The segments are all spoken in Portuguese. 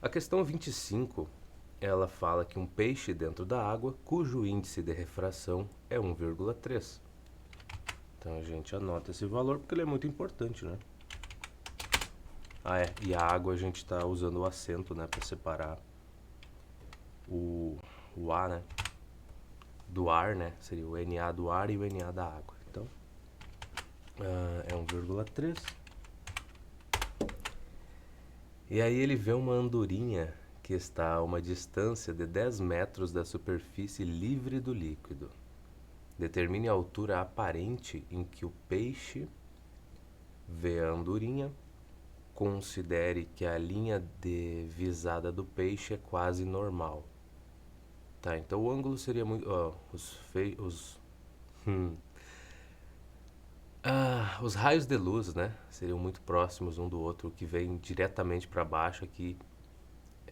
A questão 25, ela fala que um peixe dentro da água, cujo índice de refração é 1,3. Então a gente anota esse valor porque ele é muito importante, né? E a água a gente está usando o acento, né, para separar o A, né, do ar, né? Seria o Na do ar e o Na da água. Então, é 1,3. E aí ele vê uma andorinha que está a uma distância de 10 metros da superfície livre do líquido. Determine a altura aparente em que o peixe vê a andorinha. Considere que a linha de visada do peixe é quase normal. Tá, então o ângulo seria muito... os raios de luz, né, seriam muito próximos um do outro, o que vem diretamente para baixo aqui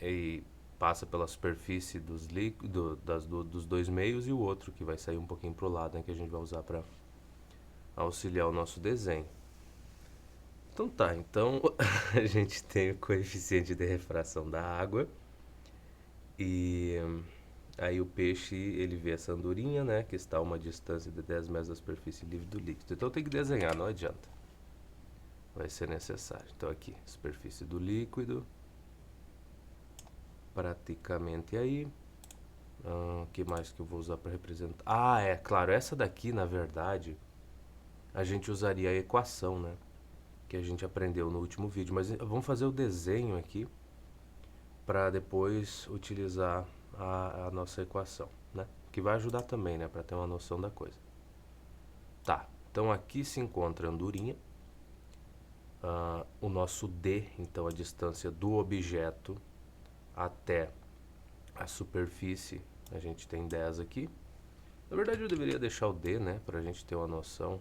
e passa pela superfície dos dos dois meios, e o outro que vai sair um pouquinho pro lado, né, que a gente vai usar para auxiliar o nosso desenho. Então tá, então a gente tem o coeficiente de refração da água e aí o peixe, ele vê essa andorinha, né, que está a uma distância de 10 metros da superfície livre do líquido. Então tem que desenhar, não adianta. Vai ser necessário. Então aqui, superfície do líquido, praticamente aí. O que mais que eu vou usar para representar? Claro, essa daqui, na verdade, a gente usaria a equação, né, que a gente aprendeu no último vídeo. Mas vamos fazer o desenho aqui para depois utilizar a nossa equação, né? Que vai ajudar também, né, para ter uma noção da coisa. Tá, então aqui se encontra a andorinha. O nosso D, então a distância do objeto até a superfície, a gente tem 10 aqui. Na verdade eu deveria deixar o D, né, para a gente ter uma noção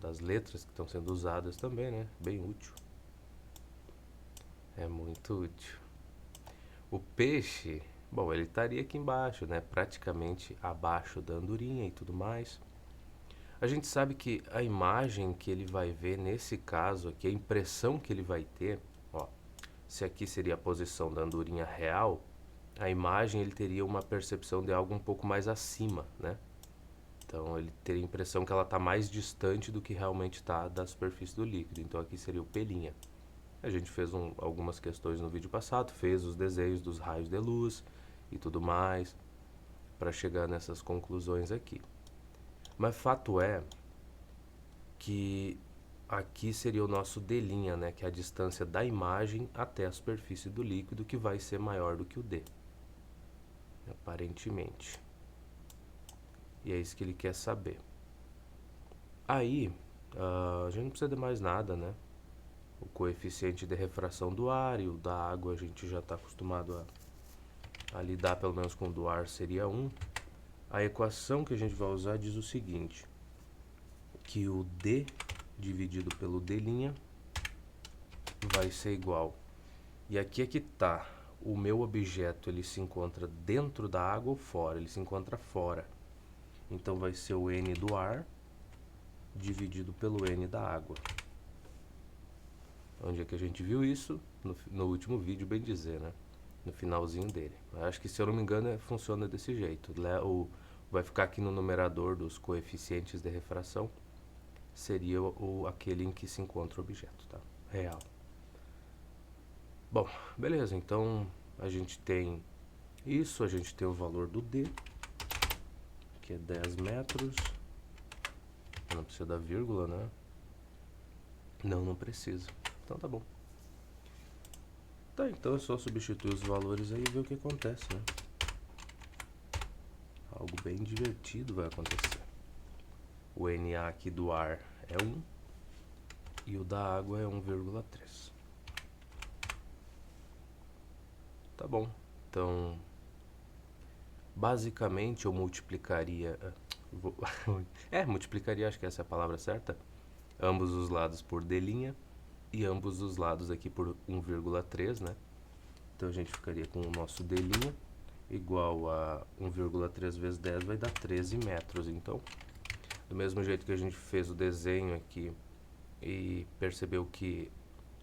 das letras que estão sendo usadas também, né, bem útil. É muito útil. O peixe, bom, ele estaria aqui embaixo, né, praticamente abaixo da andorinha e tudo mais. A gente sabe que a imagem que ele vai ver nesse caso aqui, a impressão que ele vai ter, ó, se aqui seria a posição da andorinha real, a imagem ele teria uma percepção de algo um pouco mais acima, né? Então ele teria a impressão que ela está mais distante do que realmente está da superfície do líquido. Então aqui seria o pelinha. A gente fez algumas questões no vídeo passado, fez os desenhos dos raios de luz e tudo mais, para chegar nessas conclusões aqui. Mas fato é que aqui seria o nosso D', né, que é a distância da imagem até a superfície do líquido, que vai ser maior do que o D, aparentemente. E é isso que ele quer saber. Aí, a gente não precisa de mais nada, né? O coeficiente de refração do ar e o da água a gente já está acostumado a lidar pelo menos com o do ar, seria 1. A equação que a gente vai usar diz o seguinte, que o D dividido pelo D' vai ser igual. E aqui é que tá, o meu objeto ele se encontra dentro da água ou fora? Ele se encontra fora. Então vai ser o N do ar dividido pelo N da água. Onde é que a gente viu isso? No último vídeo, bem dizer, né? No finalzinho dele. Acho que, se eu não me engano, funciona desse jeito. Vai ficar aqui no numerador dos coeficientes de refração, seria aquele em que se encontra o objeto, tá? Real. Bom, beleza, então a gente tem isso, a gente tem o valor do D, que é 10 metros. Não precisa da vírgula, né? Não precisa. Então tá bom. Tá, então é só substituir os valores aí e ver o que acontece, né? Algo bem divertido vai acontecer. O Na aqui do ar é 1 e o da água é 1,3. Tá bom, então basicamente eu multiplicaria... multiplicaria, acho que essa é a palavra certa. Ambos os lados por D' e ambos os lados aqui por 1,3, né? Então a gente ficaria com o nosso D' igual a 1,3 vezes 10 vai dar 13 metros. Então, do mesmo jeito que a gente fez o desenho aqui e percebeu que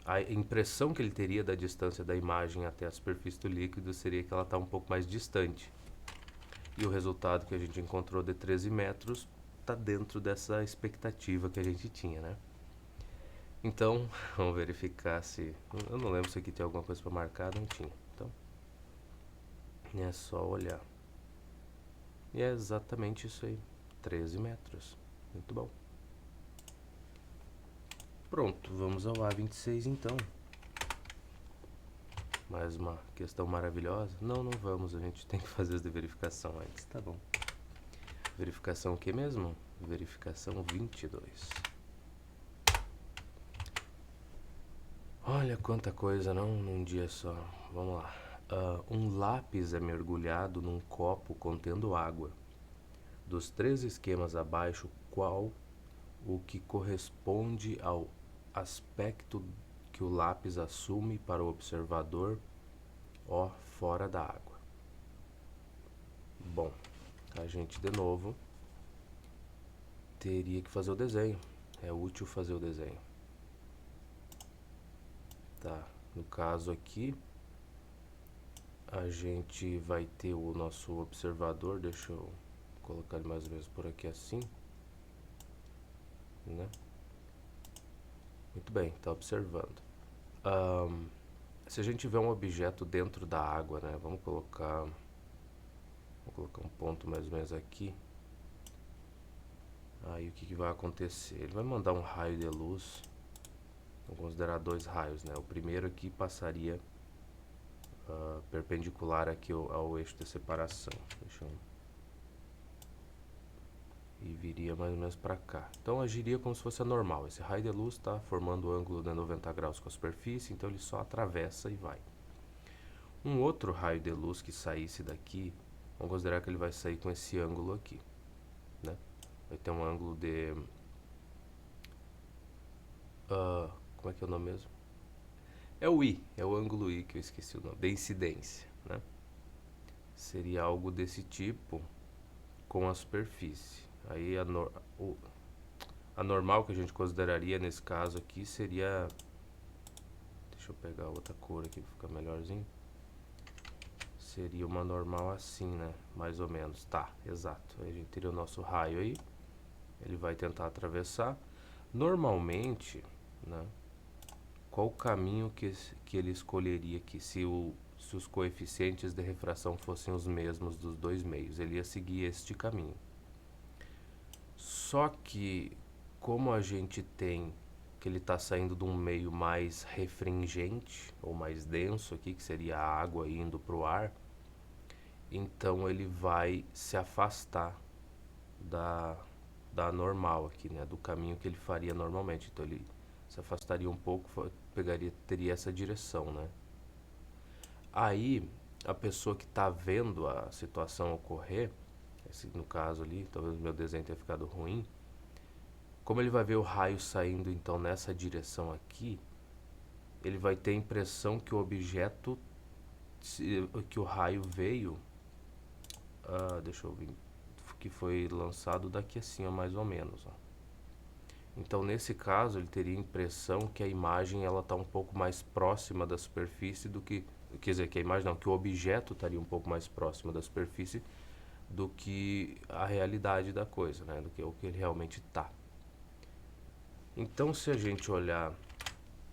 a impressão que ele teria da distância da imagem até a superfície do líquido seria que ela está um pouco mais distante. E o resultado que a gente encontrou de 13 metros está dentro dessa expectativa que a gente tinha, né? Então, vamos verificar se... Eu não lembro se aqui tem alguma coisa para marcar, não tinha. Então, é só olhar. E é exatamente isso aí, 13 metros. Muito bom. Pronto, vamos ao A26 então. Mais uma questão maravilhosa. Não, não vamos, a gente tem que fazer as de verificação antes, tá bom. Verificação o que mesmo? Verificação 22. Olha quanta coisa, não num dia só. Vamos lá. Um lápis é mergulhado num copo contendo água. Dos 3 esquemas abaixo, qual o que corresponde ao aspecto que o lápis assume para o observador, ó, fora da água? Bom, a gente de novo teria que fazer o desenho. É útil fazer o desenho. Tá, no caso aqui, a gente vai ter o nosso observador, deixa eu colocar ele mais ou menos por aqui assim, né? Muito bem, está observando. Se a gente tiver um objeto dentro da água, né? Vamos colocar um ponto mais ou menos aqui. Aí o que vai acontecer? Ele vai mandar um raio de luz. Vamos considerar 2 raios, né? O primeiro aqui passaria perpendicular aqui ao eixo de separação. Deixa eu... E viria mais ou menos para cá. Então agiria como se fosse anormal. Esse raio de luz está formando o ângulo de 90 graus com a superfície, então ele só atravessa e vai. Um outro raio de luz que saísse daqui, vamos considerar que ele vai sair com esse ângulo aqui, né? Vai ter um ângulo de... como é que é o nome mesmo? É o I, é o ângulo I que eu esqueci o nome, de incidência, né? Seria algo desse tipo com a superfície. Aí a normal que a gente consideraria nesse caso aqui seria... Deixa eu pegar outra cor aqui para ficar melhorzinho. Seria uma normal assim, né? Mais ou menos. Tá, exato. Aí a gente teria o nosso raio aí. Ele vai tentar atravessar. Normalmente, né? Qual o caminho que ele escolheria aqui? Se os coeficientes de refração fossem os mesmos dos 2 meios, ele ia seguir este caminho. Só que, como a gente tem que ele está saindo de um meio mais refringente, ou mais denso aqui, que seria a água indo para o ar, então ele vai se afastar da normal aqui, né? Do caminho que ele faria normalmente. Então ele se afastaria um pouco, teria essa direção, né? Aí, a pessoa que está vendo a situação ocorrer, no caso ali, talvez o meu desenho tenha ficado ruim, como ele vai ver o raio saindo então nessa direção aqui, ele vai ter a impressão que o objeto, que o raio veio, deixa eu ver, que foi lançado daqui assim, ó, mais ou menos, ó. Então nesse caso ele teria a impressão que a imagem ela está um pouco mais próxima da superfície do que, quer dizer, que a imagem não, que o objeto estaria um pouco mais próximo da superfície do que a realidade da coisa, né? Do que o que ele realmente está. Então se a gente olhar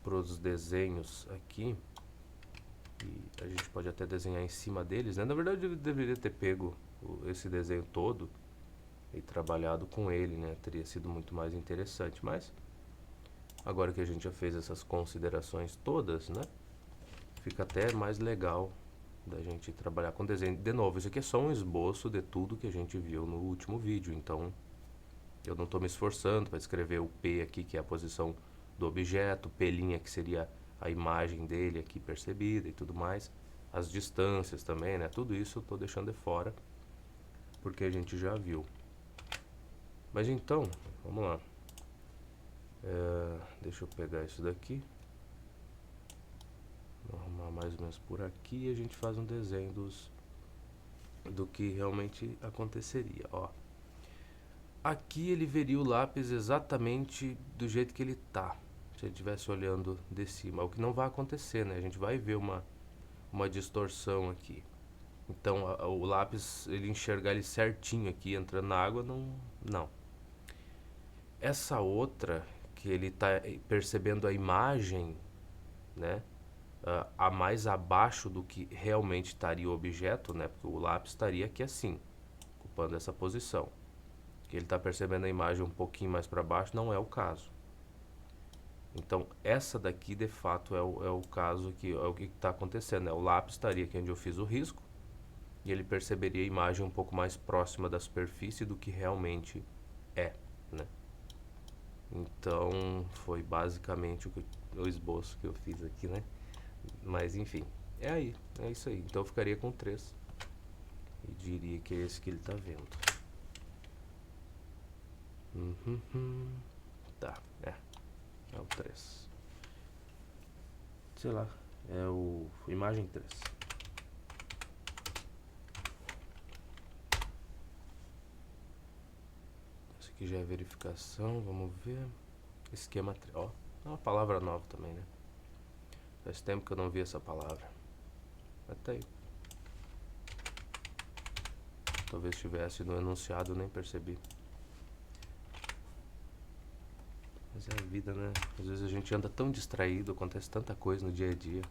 para os desenhos aqui, e a gente pode até desenhar em cima deles, né? Na verdade eu deveria ter pego esse desenho todo e trabalhado com ele, né? Teria sido muito mais interessante, mas agora que a gente já fez essas considerações todas, né? Fica até mais legal da gente trabalhar com desenho. De novo, isso aqui é só um esboço de tudo que a gente viu no último vídeo, então eu não estou me esforçando para escrever o P aqui, que é a posição do objeto, P' que seria a imagem dele aqui percebida e tudo mais, as distâncias também, né? Tudo isso eu estou deixando de fora, porque a gente já viu. Mas então, vamos lá. Deixa eu pegar isso daqui. Vou arrumar mais ou menos por aqui e a gente faz um desenho do que realmente aconteceria, ó. Aqui ele veria o lápis exatamente do jeito que ele tá. se ele estivesse olhando de cima, o que não vai acontecer, né? A gente vai ver uma distorção aqui. Então o lápis, ele enxergar ele certinho aqui entrando na água, não. Essa outra, que ele está percebendo a imagem, né, a mais abaixo do que realmente estaria o objeto, né, porque o lápis estaria aqui assim, ocupando essa posição. Que ele está percebendo a imagem um pouquinho mais para baixo, não é o caso. Então essa daqui de fato é o caso, que é o que está acontecendo, né? O lápis estaria aqui onde eu fiz o risco e ele perceberia a imagem um pouco mais próxima da superfície do que realmente é, né? Então foi basicamente o esboço que eu fiz aqui, né? Mas enfim, é isso aí. Então eu ficaria com 3 e diria que é esse que ele está vendo. Tá, é o 3. Sei lá, é o imagem 3. Esse aqui já é verificação, vamos ver. Esquema 3, ó, é uma palavra nova também, né? Faz tempo que eu não vi essa palavra. Até aí. Talvez estivesse no enunciado, eu nem percebi. Mas é a vida, né? Às vezes a gente anda tão distraído, acontece tanta coisa no dia a dia.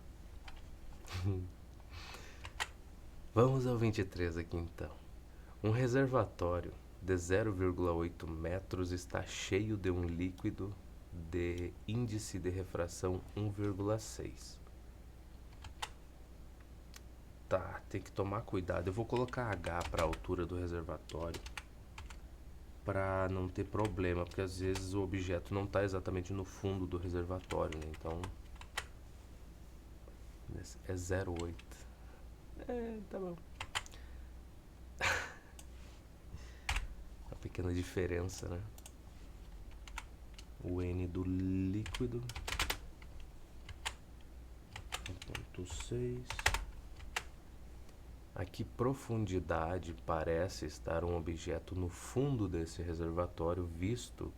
Vamos ao 23 aqui então. Um reservatório de 0,8 metros está cheio de um líquido de índice de refração 1,6. Tá, tem que tomar cuidado. Eu vou colocar H para a altura do reservatório para não ter problema, porque às vezes o objeto não está exatamente no fundo do reservatório, né? Então é 0,8. Tá bom. A pequena diferença, né? O N do líquido 1,6. A que profundidade parece estar um objeto no fundo desse reservatório visto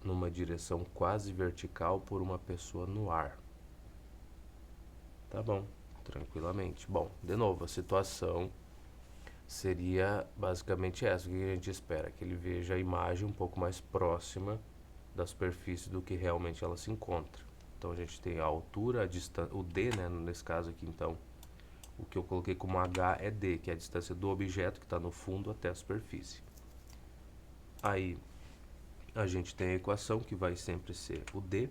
numa direção quase vertical por uma pessoa no ar? Tá bom, tranquilamente. Bom, de novo, a situação seria basicamente essa. O que a gente espera? Que ele veja a imagem um pouco mais próxima da superfície do que realmente ela se encontra. Então a gente tem a altura, a distância, o D, né, nesse caso aqui, então o que eu coloquei como H é D, que é a distância do objeto que está no fundo até a superfície. Aí a gente tem a equação que vai sempre ser o D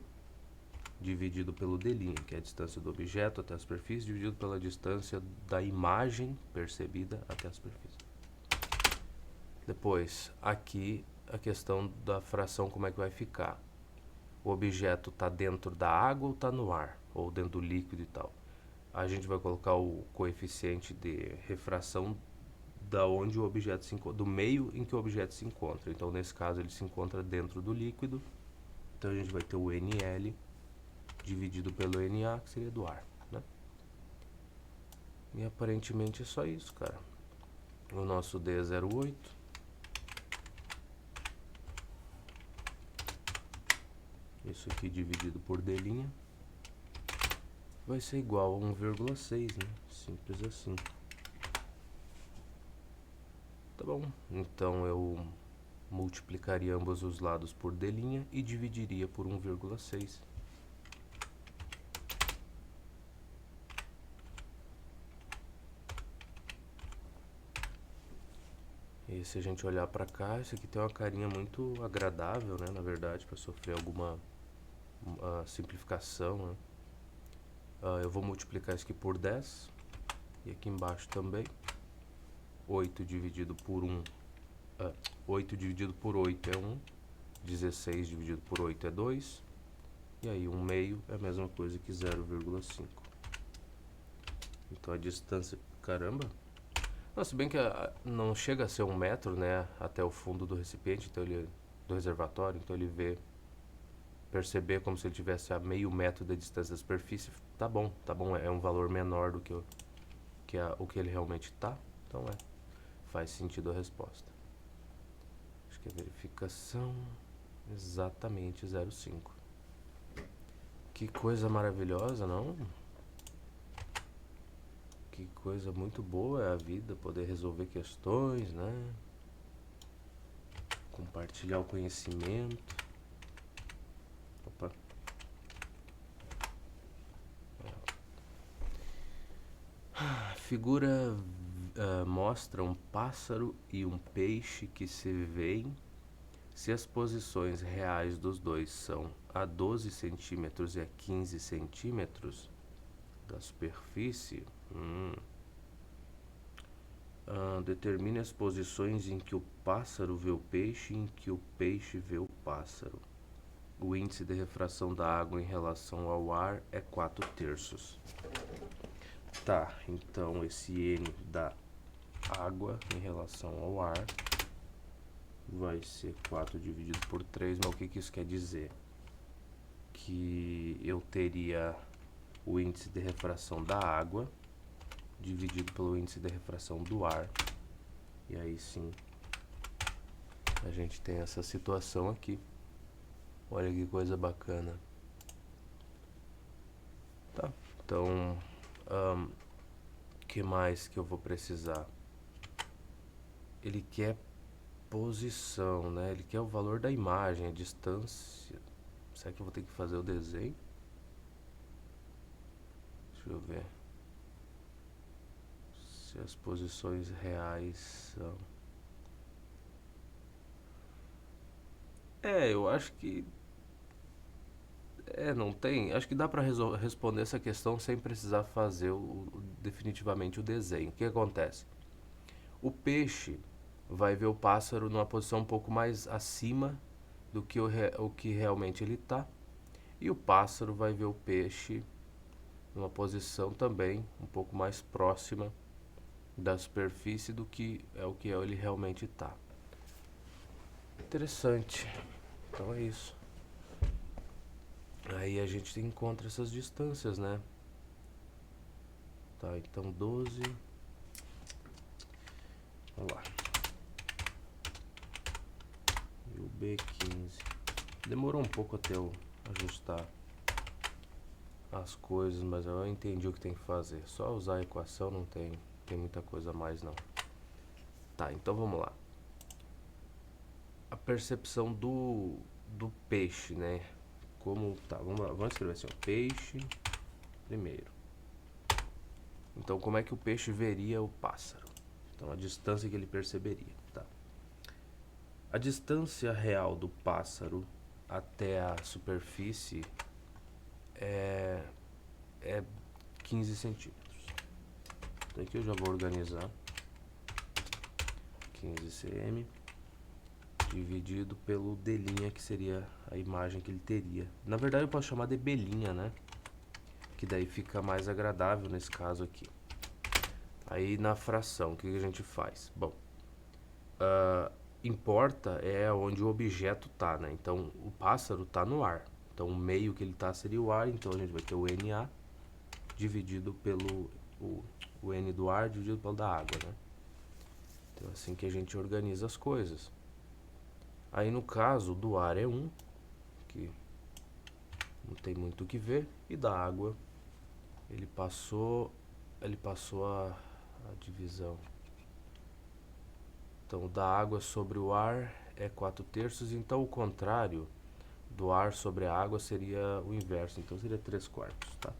dividido pelo D', que é a distância do objeto até a superfície, dividido pela distância da imagem percebida até a superfície. Depois, aqui a questão da fração, como é que vai ficar? O objeto está dentro da água ou está no ar? Ou dentro do líquido e tal? A gente vai colocar o coeficiente de refração da onde o objeto se encontra, do meio em que o objeto se encontra. Então, nesse caso, ele se encontra dentro do líquido. Então, a gente vai ter o NL dividido pelo NA, que seria do ar, né? E aparentemente é só isso, cara. O nosso D é 0,8. Isso aqui dividido por D' vai ser igual a 1,6, né? Simples assim. Tá bom. Então eu multiplicaria ambos os lados por D' e dividiria por 1,6. E se a gente olhar para cá, isso aqui tem uma carinha muito agradável, né? Na verdade, para sofrer alguma simplificação, né? Eu vou multiplicar isso aqui por 10. E aqui embaixo também. 8 dividido por 1. 8 dividido por 8 é 1. 16 dividido por 8 é 2. E aí 1 meio é a mesma coisa que 0,5. Então a distância... Caramba! Não, se bem que não chega a ser 1 metro, né? Até o fundo do recipiente, então do reservatório. Então ele perceber como se ele tivesse a meio metro da distância da superfície. Tá bom. É um valor menor do que o que ele realmente tá. Então faz sentido a resposta. Acho que a verificação exatamente 0,5. Que coisa maravilhosa, não? Que coisa muito boa é a vida, poder resolver questões, né? Compartilhar o conhecimento. Opa. A figura mostra um pássaro e um peixe que se veem se as posições reais dos dois são a 12 centímetros e a 15 centímetros da superfície. Determine as posições em que o pássaro vê o peixe e em que o peixe vê o pássaro. O índice de refração da água em relação ao ar é 4/3. Tá, então esse N da água em relação ao ar vai ser 4 dividido por 3, mas o que isso quer dizer? Que eu teria o índice de refração da água dividido pelo índice de refração do ar. E aí sim, a gente tem essa situação aqui. Olha que coisa bacana. Tá, então, que mais que eu vou precisar? Ele quer posição, né? Ele quer o valor da imagem, a distância. Será que eu vou ter que fazer o desenho? Deixa eu ver. Se as posições reais são... eu acho que... não tem. Acho que dá pra responder essa questão sem precisar fazer definitivamente o desenho. O que acontece? O peixe vai ver o pássaro numa posição um pouco mais acima do que o que realmente ele está. E o pássaro vai ver o peixe numa posição também um pouco mais próxima da superfície do que ele realmente está. Interessante. Então é isso. Aí a gente encontra essas distâncias, né? Tá, então 12. Vamos lá. E o B15. Demorou um pouco até eu ajustar as coisas, mas eu entendi o que tem que fazer. Só usar a equação, não tem muita coisa a mais não. Tá, então vamos lá. A percepção do peixe, né? Vamos lá, vamos escrever assim, ó, peixe primeiro. Então, como é que o peixe veria o pássaro? Então, a distância que ele perceberia, tá? A distância real do pássaro até a superfície é 15 centímetros. Então, aqui eu já vou organizar 15 cm dividido pelo D', que seria a imagem que ele teria. Na verdade, eu posso chamar de B', né? Que daí fica mais agradável nesse caso aqui. Aí na fração, o que a gente faz? Bom, importa é onde o objeto tá, né? Então o pássaro tá no ar. Então o meio que ele tá seria o ar, então a gente vai ter o NA dividido pelo o N do ar dividido pelo da água, né? Então é assim que a gente organiza as coisas. Aí no caso do ar é 1, que não tem muito o que ver, e da água ele passou a divisão. Então da água sobre o ar é 4/3, então o contrário do ar sobre a água seria o inverso, então seria 3/4, tá?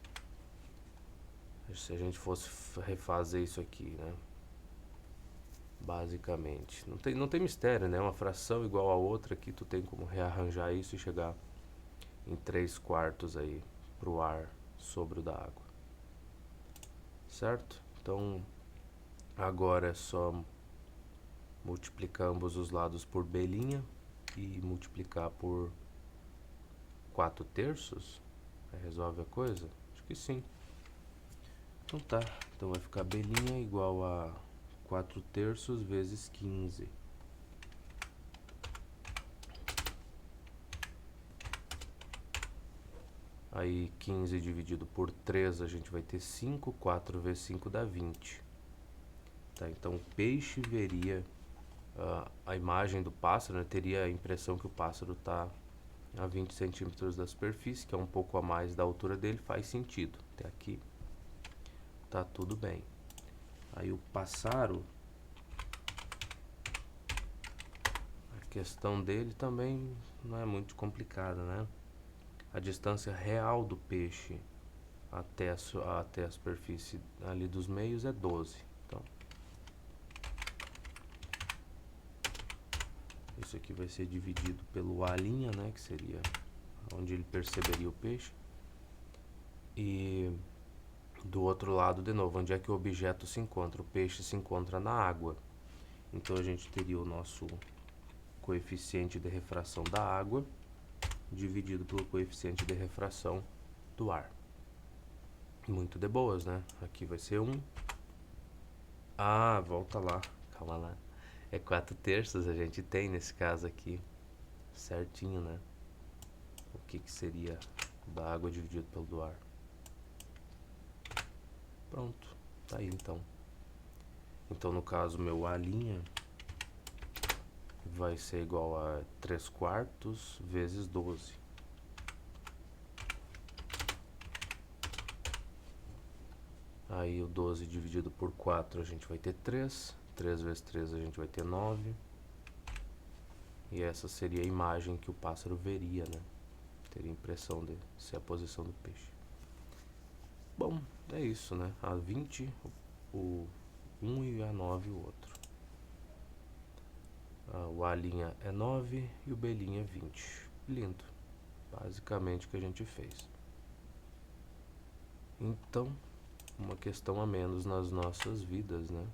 Se a gente fosse refazer isso aqui, né? Basicamente, não tem mistério, né? Uma fração igual a outra aqui, tu tem como rearranjar isso e chegar em 3/4 aí pro ar sobre o da água, certo? Então agora é só multiplicar ambos os lados por B' e multiplicar por 4/3. Resolve a coisa? Acho que sim. Então tá, então vai ficar B' igual a 4/3 vezes 15. Aí 15 dividido por 3 a gente vai ter 5, 4 vezes 5 dá 20. Tá, então o peixe veria a imagem do pássaro, né, teria a impressão que o pássaro está a 20 centímetros da superfície, que é um pouco a mais da altura dele, faz sentido. Até aqui tá tudo bem. Aí o pássaro, a questão dele também não é muito complicada, né? A distância real do peixe até a superfície ali dos meios é 12. Então, isso aqui vai ser dividido pelo A', né, que seria onde ele perceberia o peixe. E do outro lado, de novo, onde é que o objeto se encontra? O peixe se encontra na água. Então a gente teria o nosso coeficiente de refração da água dividido pelo coeficiente de refração do ar. Muito de boas, né? Aqui vai ser 1. Ah, volta lá. Calma lá. É 4/3 a gente tem nesse caso aqui. Certinho, né? O que seria da água dividido pelo do ar? Pronto. Tá aí então. Então no caso meu A' vai ser igual a 3/4 vezes 12. Aí o 12 dividido por 4 a gente vai ter 3. 3 vezes 3 a gente vai ter 9. E essa seria a imagem que o pássaro veria, né? Teria a impressão de ser a posição do peixe. Bom, é isso, né? A 20, o 1 e a 9 o outro. O A' é 9 e o B' é 20. Lindo. Basicamente o que a gente fez. Então, uma questão a menos nas nossas vidas, né?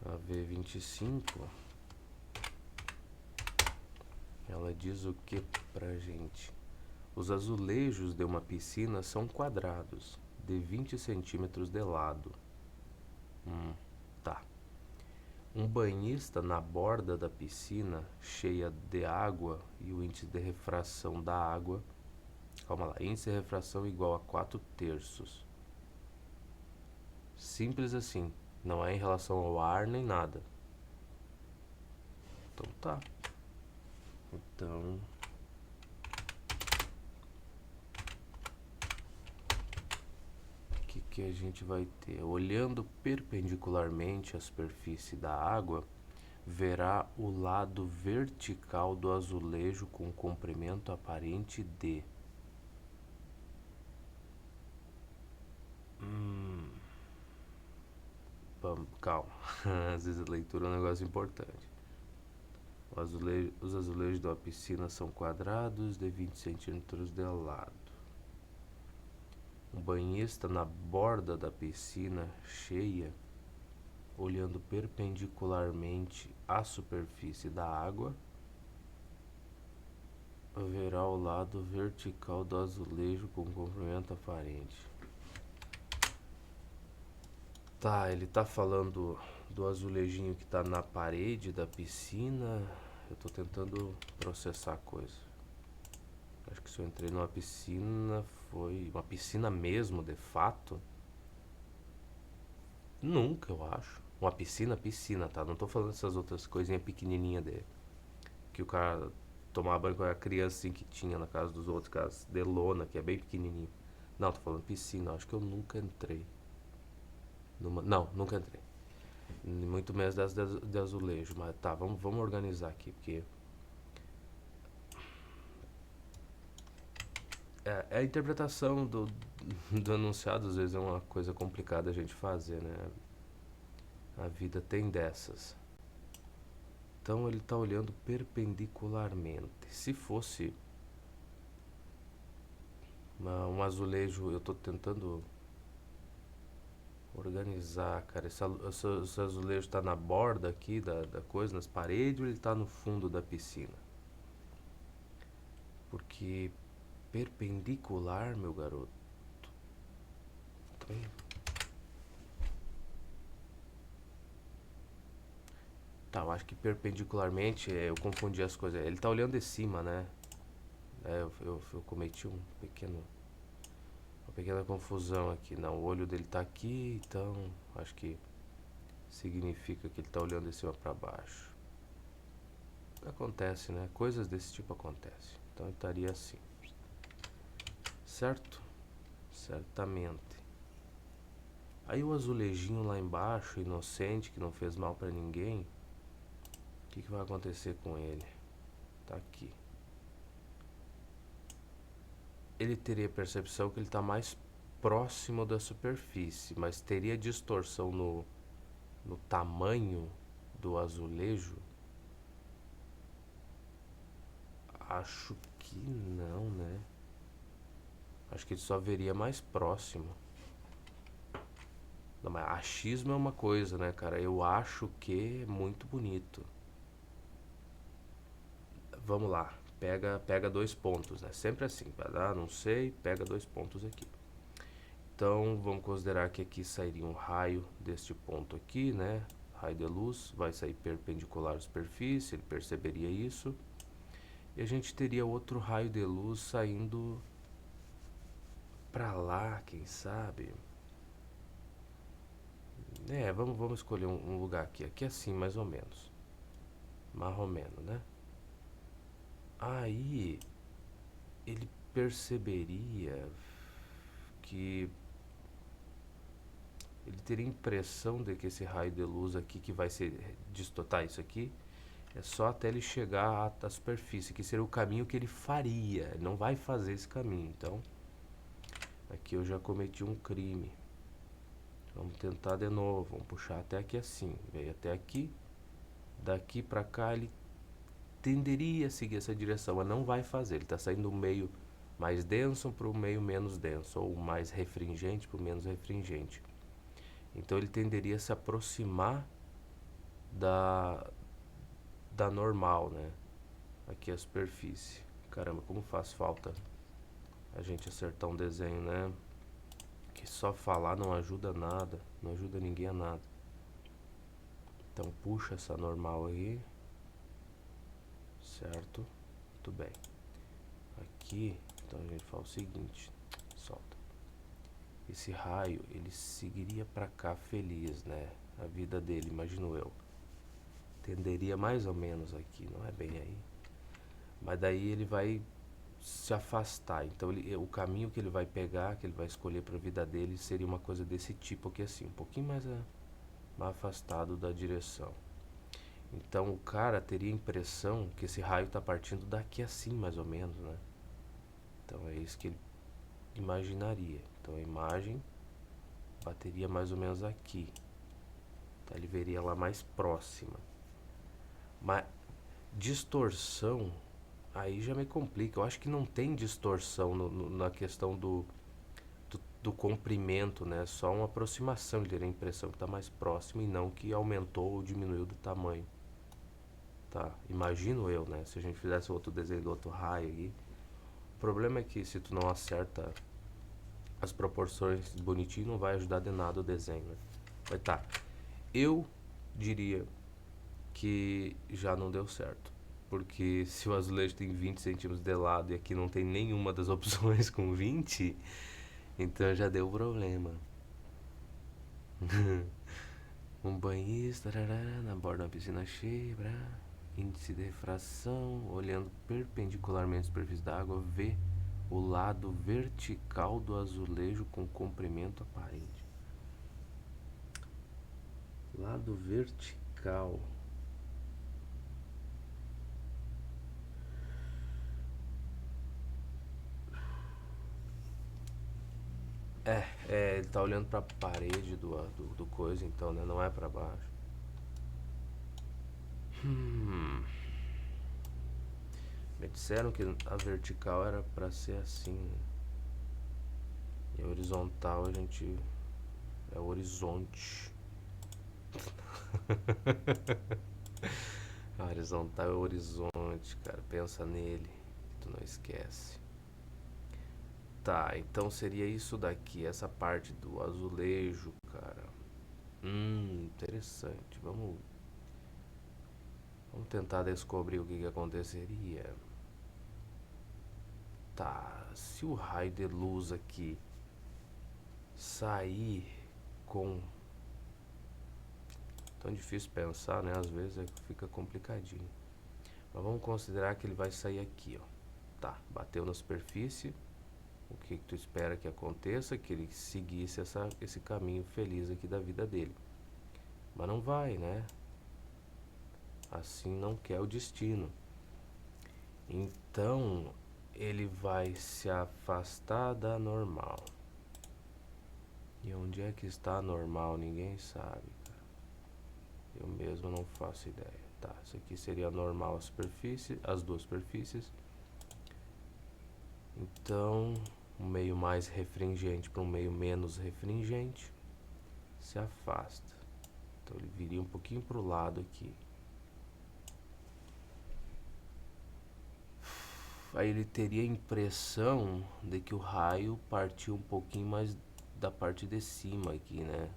A V25, ela diz o que pra gente? Os azulejos de uma piscina são quadrados, de 20 centímetros de lado. Tá. Um banhista na borda da piscina, cheia de água, e o índice de refração da água... Calma lá, índice de refração igual a 4/3. Simples assim, não é em relação ao ar nem nada. Então tá. Então... o que a gente vai ter? Olhando perpendicularmente à superfície da água, verá o lado vertical do azulejo com comprimento aparente de... Calma, às vezes a leitura é um negócio importante. Os azulejos da piscina são quadrados de 20 centímetros de lado. Um banhista na borda da piscina cheia, olhando perpendicularmente à superfície da água, verá o lado vertical do azulejo com comprimento aparente. Tá, ele tá falando do azulejinho que tá na parede da piscina. Eu tô tentando processar a coisa. Acho que se eu entrei numa piscina, foi uma piscina mesmo, de fato? Nunca, eu acho. Uma piscina, tá? Não tô falando dessas outras coisinhas pequenininhas dele. Que o cara tomava banho com a criança assim que tinha na casa dos outros, casa de lona, que é bem pequenininho. Não, tô falando piscina, acho que eu nunca entrei. Não, nunca entrei. Muito menos das de azulejo, mas tá, vamos organizar aqui, porque a interpretação do enunciado às vezes é uma coisa complicada a gente fazer, né? A vida tem dessas. Então ele está olhando perpendicularmente. Se fosse um azulejo, eu estou tentando organizar, cara. Esse azulejo está na borda aqui da coisa, nas paredes, ou ele está no fundo da piscina? Porque perpendicular, meu garoto. Tá, eu acho que perpendicularmente eu confundi as coisas. Ele tá olhando de cima, né? Eu cometi uma pequena confusão aqui. Não, o olho dele tá aqui, então acho que significa que ele tá olhando de cima pra baixo. Acontece, né? Coisas desse tipo acontecem. Então eu estaria assim. Certo? Certamente. Aí o azulejinho lá embaixo, inocente, que não fez mal pra ninguém, o que vai acontecer com ele? Tá aqui. Ele teria percepção que ele está mais próximo da superfície, mas teria distorção no tamanho do azulejo? Acho que não, né? Acho que ele só veria mais próximo. Não, mas achismo é uma coisa, né, cara? Eu acho que é muito bonito. Vamos lá. Pega 2 pontos, né? Sempre assim. Não sei, pega 2 pontos aqui. Então, vamos considerar que aqui sairia um raio deste ponto aqui, né? Raio de luz, vai sair perpendicular à superfície, ele perceberia isso. E a gente teria outro raio de luz saindo pra lá, quem sabe? Vamos escolher um lugar aqui. Aqui assim, mais ou menos. Marromeno, né? Aí, ele perceberia que ele teria impressão de que esse raio de luz aqui que vai ser distortar isso aqui é só até ele chegar à superfície, que seria o caminho que ele faria. Ele não vai fazer esse caminho. Então, aqui eu já cometi um crime. Vamos tentar de novo. Vamos puxar até aqui assim. Veio até aqui. Daqui pra cá ele tenderia a seguir essa direção, mas não vai fazer. Ele está saindo do meio mais denso para o meio menos denso, ou mais refringente para o menos refringente. Então ele tenderia a se aproximar da, da normal, né? Aqui a superfície. Caramba, como faz falta a gente acertar um desenho, né? Que só falar não ajuda nada, não ajuda ninguém a nada. Então puxa essa normal aí, certo? Muito bem. Aqui, então a gente fala o seguinte, solta. Esse raio, ele seguiria pra cá feliz, né? A vida dele, imagino eu. Tenderia mais ou menos aqui, não é bem aí. Mas daí ele vai se afastar. Então o caminho que ele vai pegar, que ele vai escolher para a vida dele, seria uma coisa desse tipo aqui assim, um pouquinho mais afastado da direção. Então o cara teria a impressão que esse raio está partindo daqui assim, mais ou menos, né? Então é isso que ele imaginaria. Então a imagem bateria mais ou menos aqui. Então ele veria lá mais próxima. Mas distorção aí já me complica. Eu acho que não tem distorção na questão do comprimento, né? Só uma aproximação, ele teria a impressão que está mais próximo e não que aumentou ou diminuiu do tamanho. Tá, imagino eu, né? Se a gente fizesse outro desenho do outro raio aí. O problema é que se tu não acerta as proporções bonitinho, não vai ajudar de nada o desenho, né? Mas tá, eu diria que já não deu certo. Porque se o azulejo tem 20 centímetros de lado e aqui não tem nenhuma das opções com 20, então já deu problema. Um banhista na borda da piscina cheia, índice de refração, olhando perpendicularmente à superfície da água, vê o lado vertical do azulejo com comprimento aparente. Lado vertical. Ele tá olhando pra parede do coisa, então, né? Não é pra baixo. Me disseram que a vertical era pra ser assim, né? E a horizontal a gente. É o horizonte. A horizontal é o horizonte, cara. Pensa nele, que tu não esquece. Tá, então seria isso daqui, essa parte do azulejo, cara. Interessante. Vamos tentar descobrir o que aconteceria. Tá, se o raio de luz aqui sair com. Tão difícil pensar, né? Às vezes fica complicadinho. Mas vamos considerar que ele vai sair aqui, ó. Tá, bateu na superfície. O que tu espera que aconteça? Que ele seguisse esse caminho feliz aqui da vida dele. Mas não vai, né? Assim não quer o destino. Então, ele vai se afastar da normal. E onde é que está a normal? Ninguém sabe, cara. Eu mesmo não faço ideia. Tá, isso aqui seria a normal, a superfície, as duas superfícies. Então, um meio mais refringente para um meio menos refringente se afasta. Então ele viria um pouquinho para o lado aqui. Aí ele teria a impressão de que o raio partiu um pouquinho mais da parte de cima aqui, né?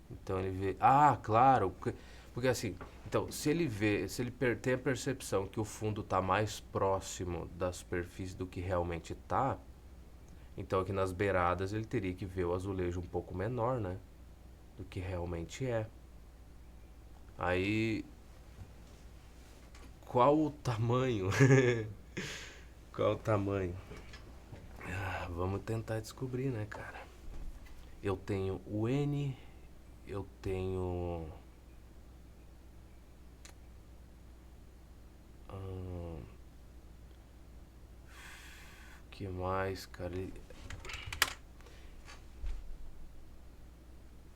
Então ele vê. Ah, claro! Porque assim, então, se ele vê, se ele tem a percepção que o fundo está mais próximo da superfície do que realmente está, então aqui nas beiradas ele teria que ver o azulejo um pouco menor, né? Do que realmente é. Aí, qual o tamanho? Qual o tamanho? Ah, vamos tentar descobrir, né, cara? Eu tenho o N, eu tenho. Que mais, cara?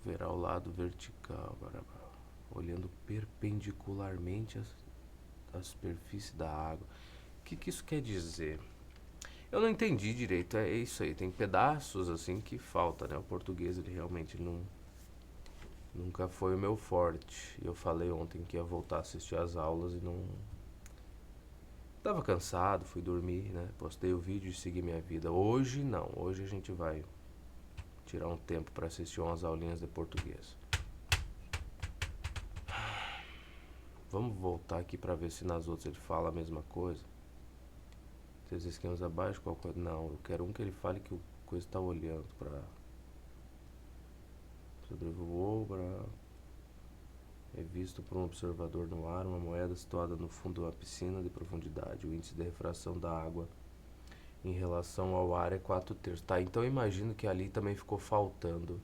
Verá o lado vertical, agora, olhando perpendicularmente à superfície da água. O que isso quer dizer? Eu não entendi direito, é isso aí, tem pedaços assim que falta, né? O português ele realmente nunca foi o meu forte. Eu falei ontem que ia voltar a assistir as aulas e não. Tava cansado, fui dormir, né? Postei o vídeo e segui minha vida. Hoje não, hoje a gente vai tirar um tempo para assistir umas aulinhas de português. Vamos voltar aqui para ver se nas outras ele fala a mesma coisa. Três esquemas abaixo, qual coisa? Não, eu quero um que ele fale que o coisa está olhando para. Sobrevoou para. É visto por um observador no ar uma moeda situada no fundo de uma piscina de profundidade. O índice de refração da água em relação ao ar é 4/3. Tá, então eu imagino que ali também ficou faltando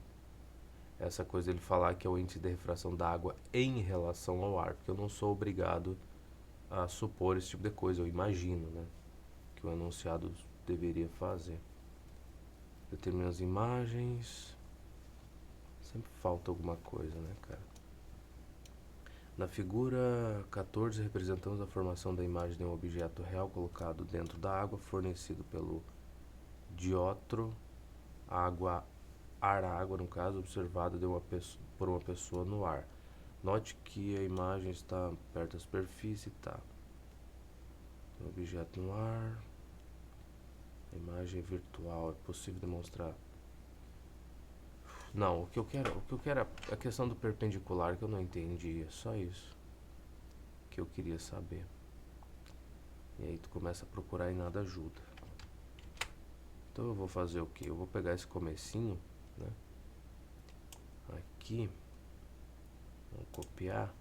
essa coisa dele falar que é o índice de refração da água em relação ao ar, porque eu não sou obrigado a supor esse tipo de coisa, eu imagino, né, que o enunciado deveria fazer. Determina as imagens. Sempre falta alguma coisa, né, cara? Na figura 14 representamos a formação da imagem de um objeto real colocado dentro da água, fornecido pelo diótro, ar-água no caso, observado por uma pessoa no ar. Note que a imagem está perto da superfície, tá? Um objeto no ar. A imagem virtual, é possível demonstrar. Não, o que eu quero é a questão do perpendicular que eu não entendi, é só isso que eu queria saber. E aí tu começa a procurar e nada ajuda. Então eu vou fazer o que? Eu vou pegar esse comecinho, né? Aqui, vamos copiar.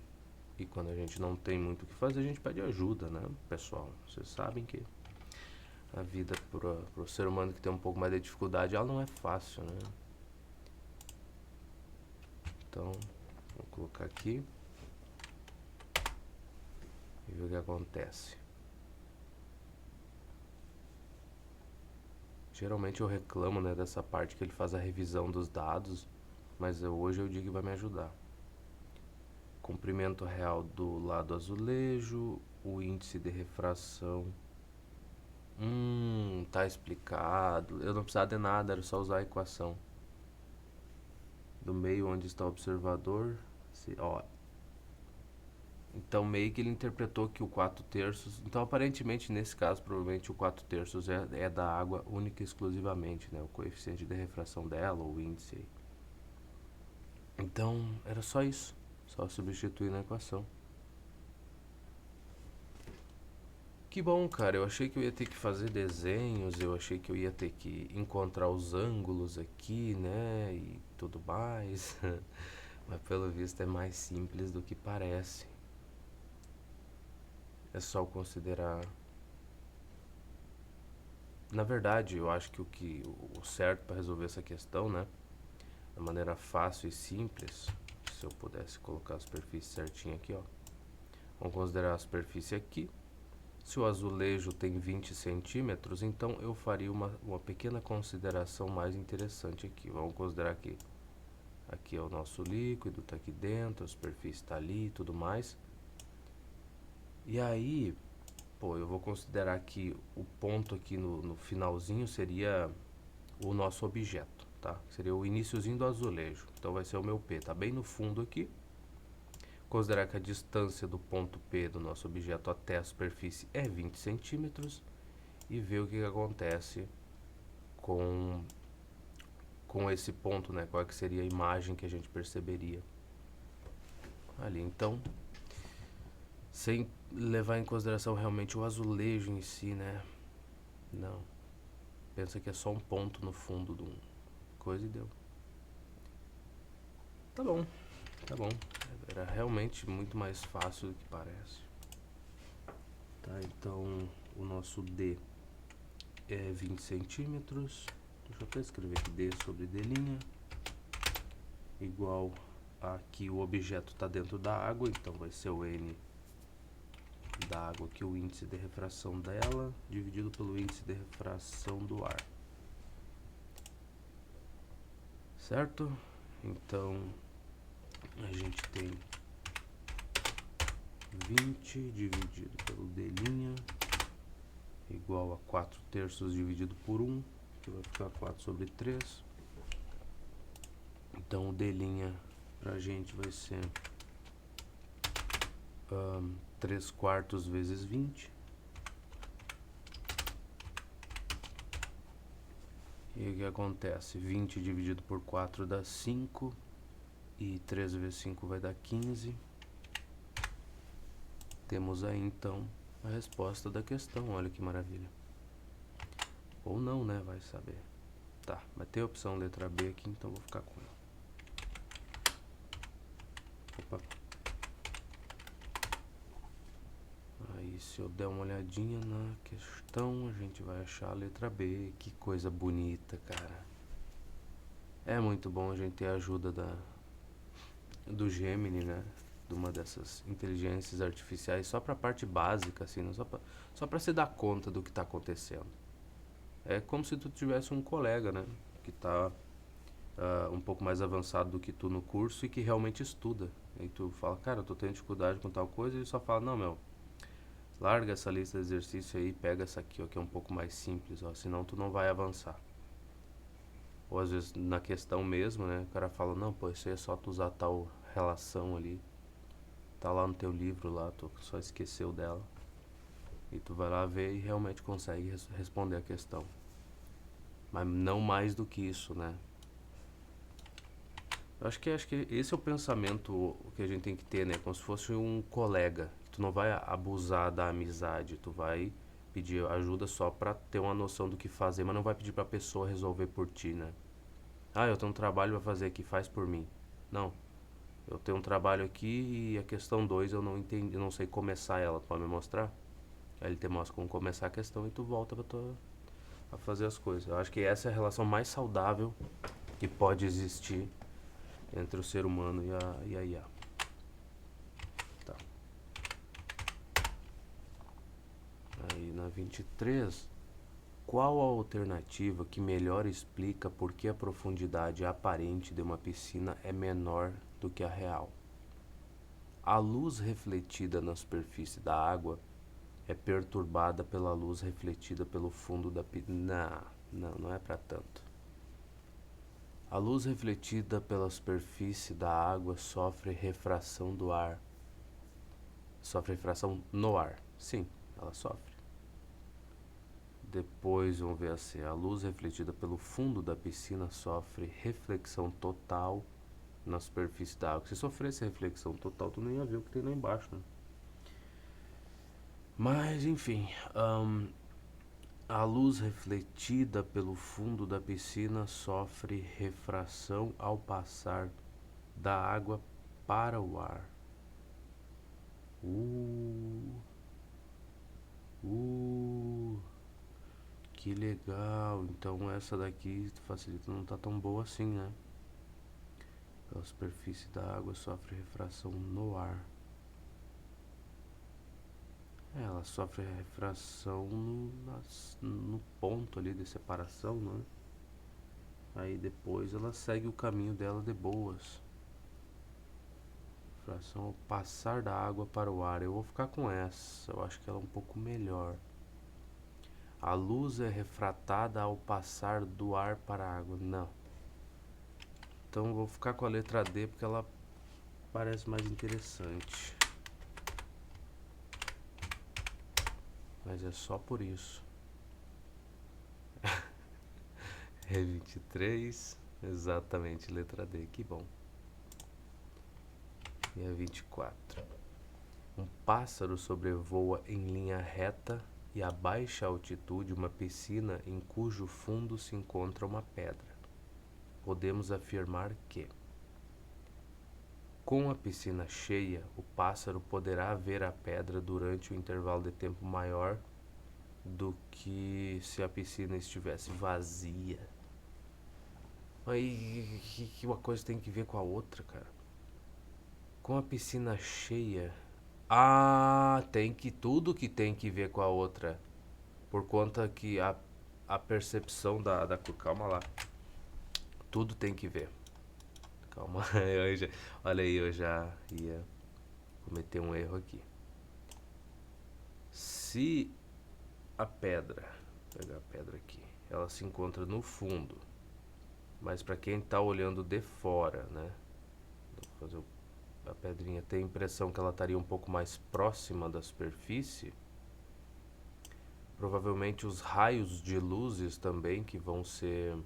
E quando a gente não tem muito o que fazer, a gente pede ajuda, né, pessoal? Vocês sabem que a vida pro ser humano que tem um pouco mais de dificuldade, ela não é fácil, né? Então, vou colocar aqui e ver o que acontece. Geralmente eu reclamo, né, dessa parte que ele faz a revisão dos dados, mas hoje eu digo que vai me ajudar. Comprimento real do lado azulejo, o índice de refração. Tá explicado. Eu não precisava de nada, era só usar a equação. Do meio onde está o observador. Ó. Então meio que ele interpretou que o 4/3. Então aparentemente nesse caso, provavelmente o 4/3 é da água única e exclusivamente, né? O coeficiente de refração dela, o índice. Então era só isso. Só substituir na equação. Que bom, cara. Eu achei que eu ia ter que fazer desenhos, eu achei que eu ia ter que encontrar os ângulos aqui, né? E tudo mais. Mas pelo visto é mais simples do que parece. é só considerar. Na verdade, eu acho que o certo para resolver essa questão, né, da maneira fácil e simples, se eu pudesse colocar a superfície certinha aqui, ó. Vamos considerar a superfície aqui. Se o azulejo tem 20 centímetros, então eu faria uma pequena consideração mais interessante aqui. Vamos considerar que aqui é o nosso líquido, está aqui dentro, a superfície está ali e tudo mais. E aí, pô, eu vou considerar que o ponto aqui no finalzinho seria o nosso objeto, tá? Seria o iniciozinho do azulejo. Então vai ser o meu P, tá bem no fundo aqui. Considerar que a distância do ponto P do nosso objeto até a superfície é 20 centímetros e ver o que acontece com esse ponto, né? Qual que seria a imagem que a gente perceberia ali. Então, sem levar em consideração realmente o azulejo em si, né? Não. Pensa que é só um ponto no fundo de um coisa e deu. Tá bom, tá bom. Era realmente muito mais fácil do que parece. Tá, então o nosso D é 20 centímetros. Deixa eu até escrever aqui D sobre D', igual aqui o objeto está dentro da água, então vai ser o N da água, que é o índice de refração dela, dividido pelo índice de refração do ar. Certo? Então, a gente tem 20 dividido pelo D', igual a 4 terços dividido por 1, que vai ficar 4 sobre 3. Então, o D' pra gente vai ser 3 quartos vezes 20. E o que acontece? 20 dividido por 4 dá 5. E 3 vezes 5 vai dar 15. Temos aí então a resposta da questão. Olha que maravilha. Ou não, né? Vai saber. Tá, mas tem a opção letra B aqui, então vou ficar com ela. Opa. Aí se eu der uma olhadinha na questão, a gente vai achar a letra B. Que coisa bonita, cara. É muito bom a gente ter a ajuda do Gemini, né? De uma dessas inteligências artificiais, só pra parte básica, assim, né? Só pra se dar conta do que tá acontecendo. É como se tu tivesse um colega, né? Que tá um pouco mais avançado do que tu no curso e que realmente estuda. E tu fala, cara, eu tô tendo dificuldade com tal coisa, e ele só fala, não, meu, larga essa lista de exercício aí, pega essa aqui, ó, que é um pouco mais simples, ó, senão tu não vai avançar. Ou às vezes na questão mesmo, né, o cara fala, não, pô, isso aí é só tu usar tal relação ali, tá lá no teu livro lá, tu só esqueceu dela. E tu vai lá ver e realmente consegue responder a questão. Mas não mais do que isso, né? Acho que esse é o pensamento que a gente tem que ter, né? Como se fosse um colega. Tu não vai abusar da amizade, tu vai pedir ajuda só pra ter uma noção do que fazer, mas não vai pedir pra pessoa resolver por ti, né? Ah, eu tenho um trabalho pra fazer aqui, faz por mim. Não. Eu tenho um trabalho aqui e a questão 2 eu não entendi, eu não sei começar ela, tu pode me mostrar? Aí ele te mostra como começar a questão e tu volta a fazer as coisas. Eu acho que essa é a relação mais saudável que pode existir entre o ser humano e a IA. Tá. Aí na 23, qual a alternativa que melhor explica por que a profundidade aparente de uma piscina é menor do que a real? A luz refletida na superfície da água é perturbada pela luz refletida pelo fundo da piscina. Não é para tanto. A luz refletida pela superfície da água sofre refração do ar. Sofre refração no ar. Sim, ela sofre. Depois vamos ver assim, a luz refletida pelo fundo da piscina sofre reflexão total na superfície da água. Se sofresse reflexão total, tu nem ia ver o que tem lá embaixo, né? Mas enfim, a luz refletida pelo fundo da piscina sofre refração ao passar da água para o ar. Que legal. Então essa daqui facilita, não tá tão boa assim, né? A superfície da água sofre refração no ar. Ela sofre refração no ponto ali de separação, né? Aí depois ela segue o caminho dela de boas. Refração ao passar da água para o ar. Eu vou ficar com essa. Eu acho que ela é um pouco melhor. A luz é refratada ao passar do ar para a água. Não. Então eu vou ficar com a letra D porque ela parece mais interessante. Mas é só por isso. É 23. Exatamente, letra D. Que bom. E é 24. Um pássaro sobrevoa em linha reta e a baixa altitude uma piscina em cujo fundo se encontra uma pedra. Podemos afirmar que, com a piscina cheia, o pássaro poderá ver a pedra durante um intervalo de tempo maior do que se a piscina estivesse vazia. Aí, que uma coisa tem que ver com a outra, cara? Com a piscina cheia. Ah, tudo que tem que ver com a outra. Por conta que a percepção calma lá. Tudo tem que ver. Calma, olha aí, eu já ia cometer um erro aqui. Se a pedra, vou pegar a pedra aqui, ela se encontra no fundo, mas para quem tá olhando de fora, né? Vou fazer a pedrinha tem a impressão que ela estaria um pouco mais próxima da superfície. Provavelmente os raios de luzes também que vão ser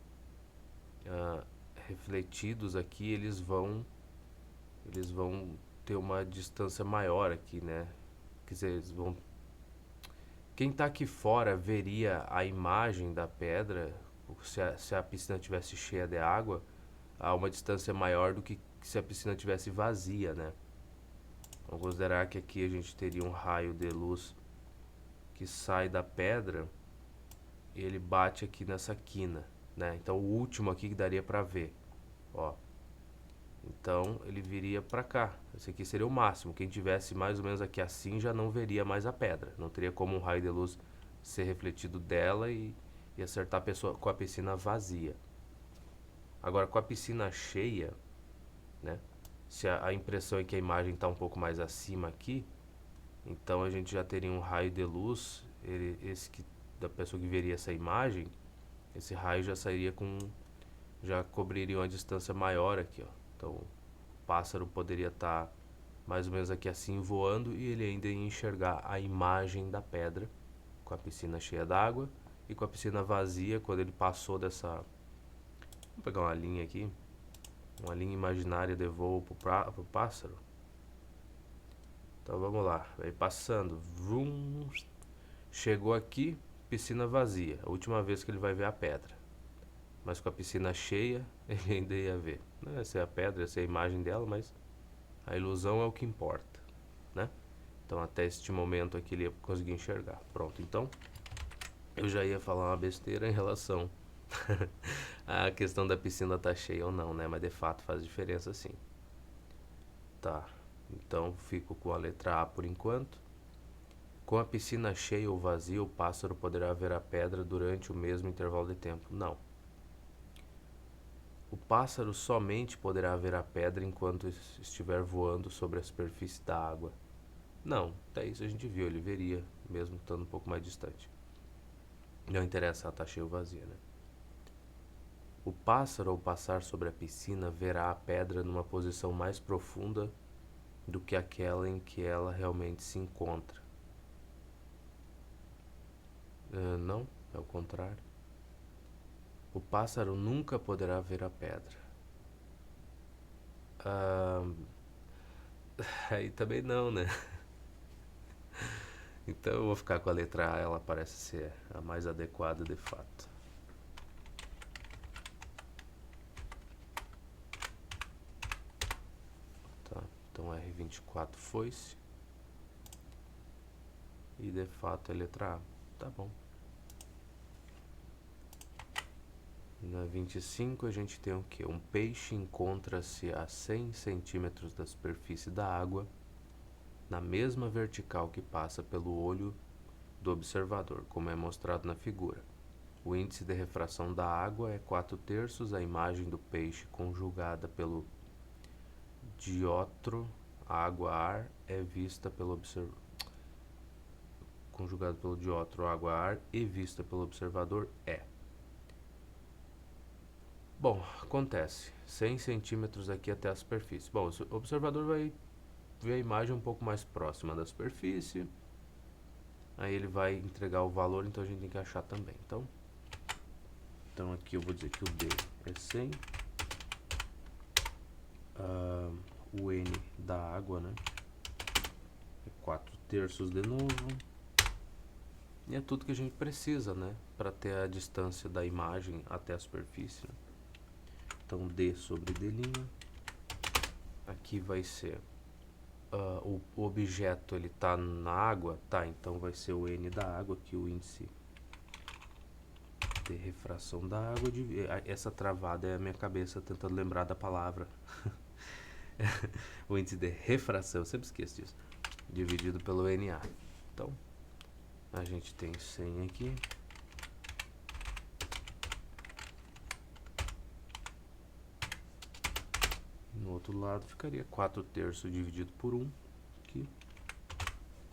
refletidos aqui, eles vão ter uma distância maior aqui, né? Quer dizer, eles vão... Quem tá aqui fora veria a imagem da pedra, se a piscina tivesse cheia de água, a uma distância maior do que se a piscina tivesse vazia, né? Vamos considerar que aqui a gente teria um raio de luz que sai da pedra e ele bate aqui nessa quina, né? Então o último aqui que daria pra ver, ó. Então ele viria pra cá. Esse aqui seria o máximo. Quem tivesse mais ou menos aqui assim já não veria mais a pedra. Não teria como um raio de luz ser refletido dela e acertar a pessoa com a piscina vazia. Agora com a piscina cheia, né? Se a impressão é que a imagem está um pouco mais acima aqui, então a gente já teria um raio de luz, da pessoa que veria essa imagem, esse raio já sairia já cobriria uma distância maior aqui, ó. Então o pássaro poderia estar mais ou menos aqui assim voando e ele ainda ia enxergar a imagem da pedra com a piscina cheia d'água e com a piscina vazia quando ele passou dessa... Vou pegar uma linha aqui. Uma linha imaginária de voo pro pássaro. Então vamos lá. Vai passando. Vrum, chegou aqui, piscina vazia. A última vez que ele vai ver a pedra. Mas com a piscina cheia, ele ainda ia ver. Essa é a pedra, essa é a imagem dela, mas a ilusão é o que importa, né? Então até este momento aqui ele ia conseguir enxergar. Pronto, então eu já ia falar uma besteira em relação a questão da piscina tá cheia ou não, né? Mas de fato faz diferença sim. Tá, então fico com a letra A por enquanto. Com a piscina cheia ou vazia, o pássaro poderá ver a pedra durante o mesmo intervalo de tempo. Não. O pássaro somente poderá ver a pedra enquanto estiver voando sobre a superfície da água. Não, até isso a gente viu, ele veria, mesmo estando um pouco mais distante. Não interessa se ela tá cheia ou vazia, né? O pássaro, ao passar sobre a piscina, verá a pedra numa posição mais profunda do que aquela em que ela realmente se encontra. Não, é o contrário. O pássaro nunca poderá ver a pedra. Aí também não, né? Então eu vou ficar com a letra A, ela parece ser a mais adequada de fato. Tá, então R24 foi-se. E de fato é letra A. Tá bom. Na 25 a gente tem o que? Um peixe encontra-se a 100 centímetros da superfície da água, na mesma vertical que passa pelo olho do observador, como é mostrado na figura. O índice de refração da água é 4/3, a imagem do peixe conjugada pelo diótro água-ar é vista pelo conjugado pelo diótro água-ar e vista pelo observador é. Bom, acontece 100 centímetros aqui até a superfície. Bom, o observador vai ver a imagem um pouco mais próxima da superfície, aí ele vai entregar o valor, então a gente tem que achar também. Então aqui eu vou dizer que o D é 100, o N da água, né, é 4/3 de novo, e é tudo que a gente precisa, né, para ter a distância da imagem até a superfície, né? Então D sobre D', aqui vai ser o objeto, ele tá na água, tá, então vai ser o N da água, aqui o índice de refração da água. Essa travada é a minha cabeça tentando lembrar da palavra. O índice de refração, eu sempre esqueço disso, dividido pelo NA. Então a gente tem 100 aqui, no outro lado ficaria 4/3 dividido por 1, que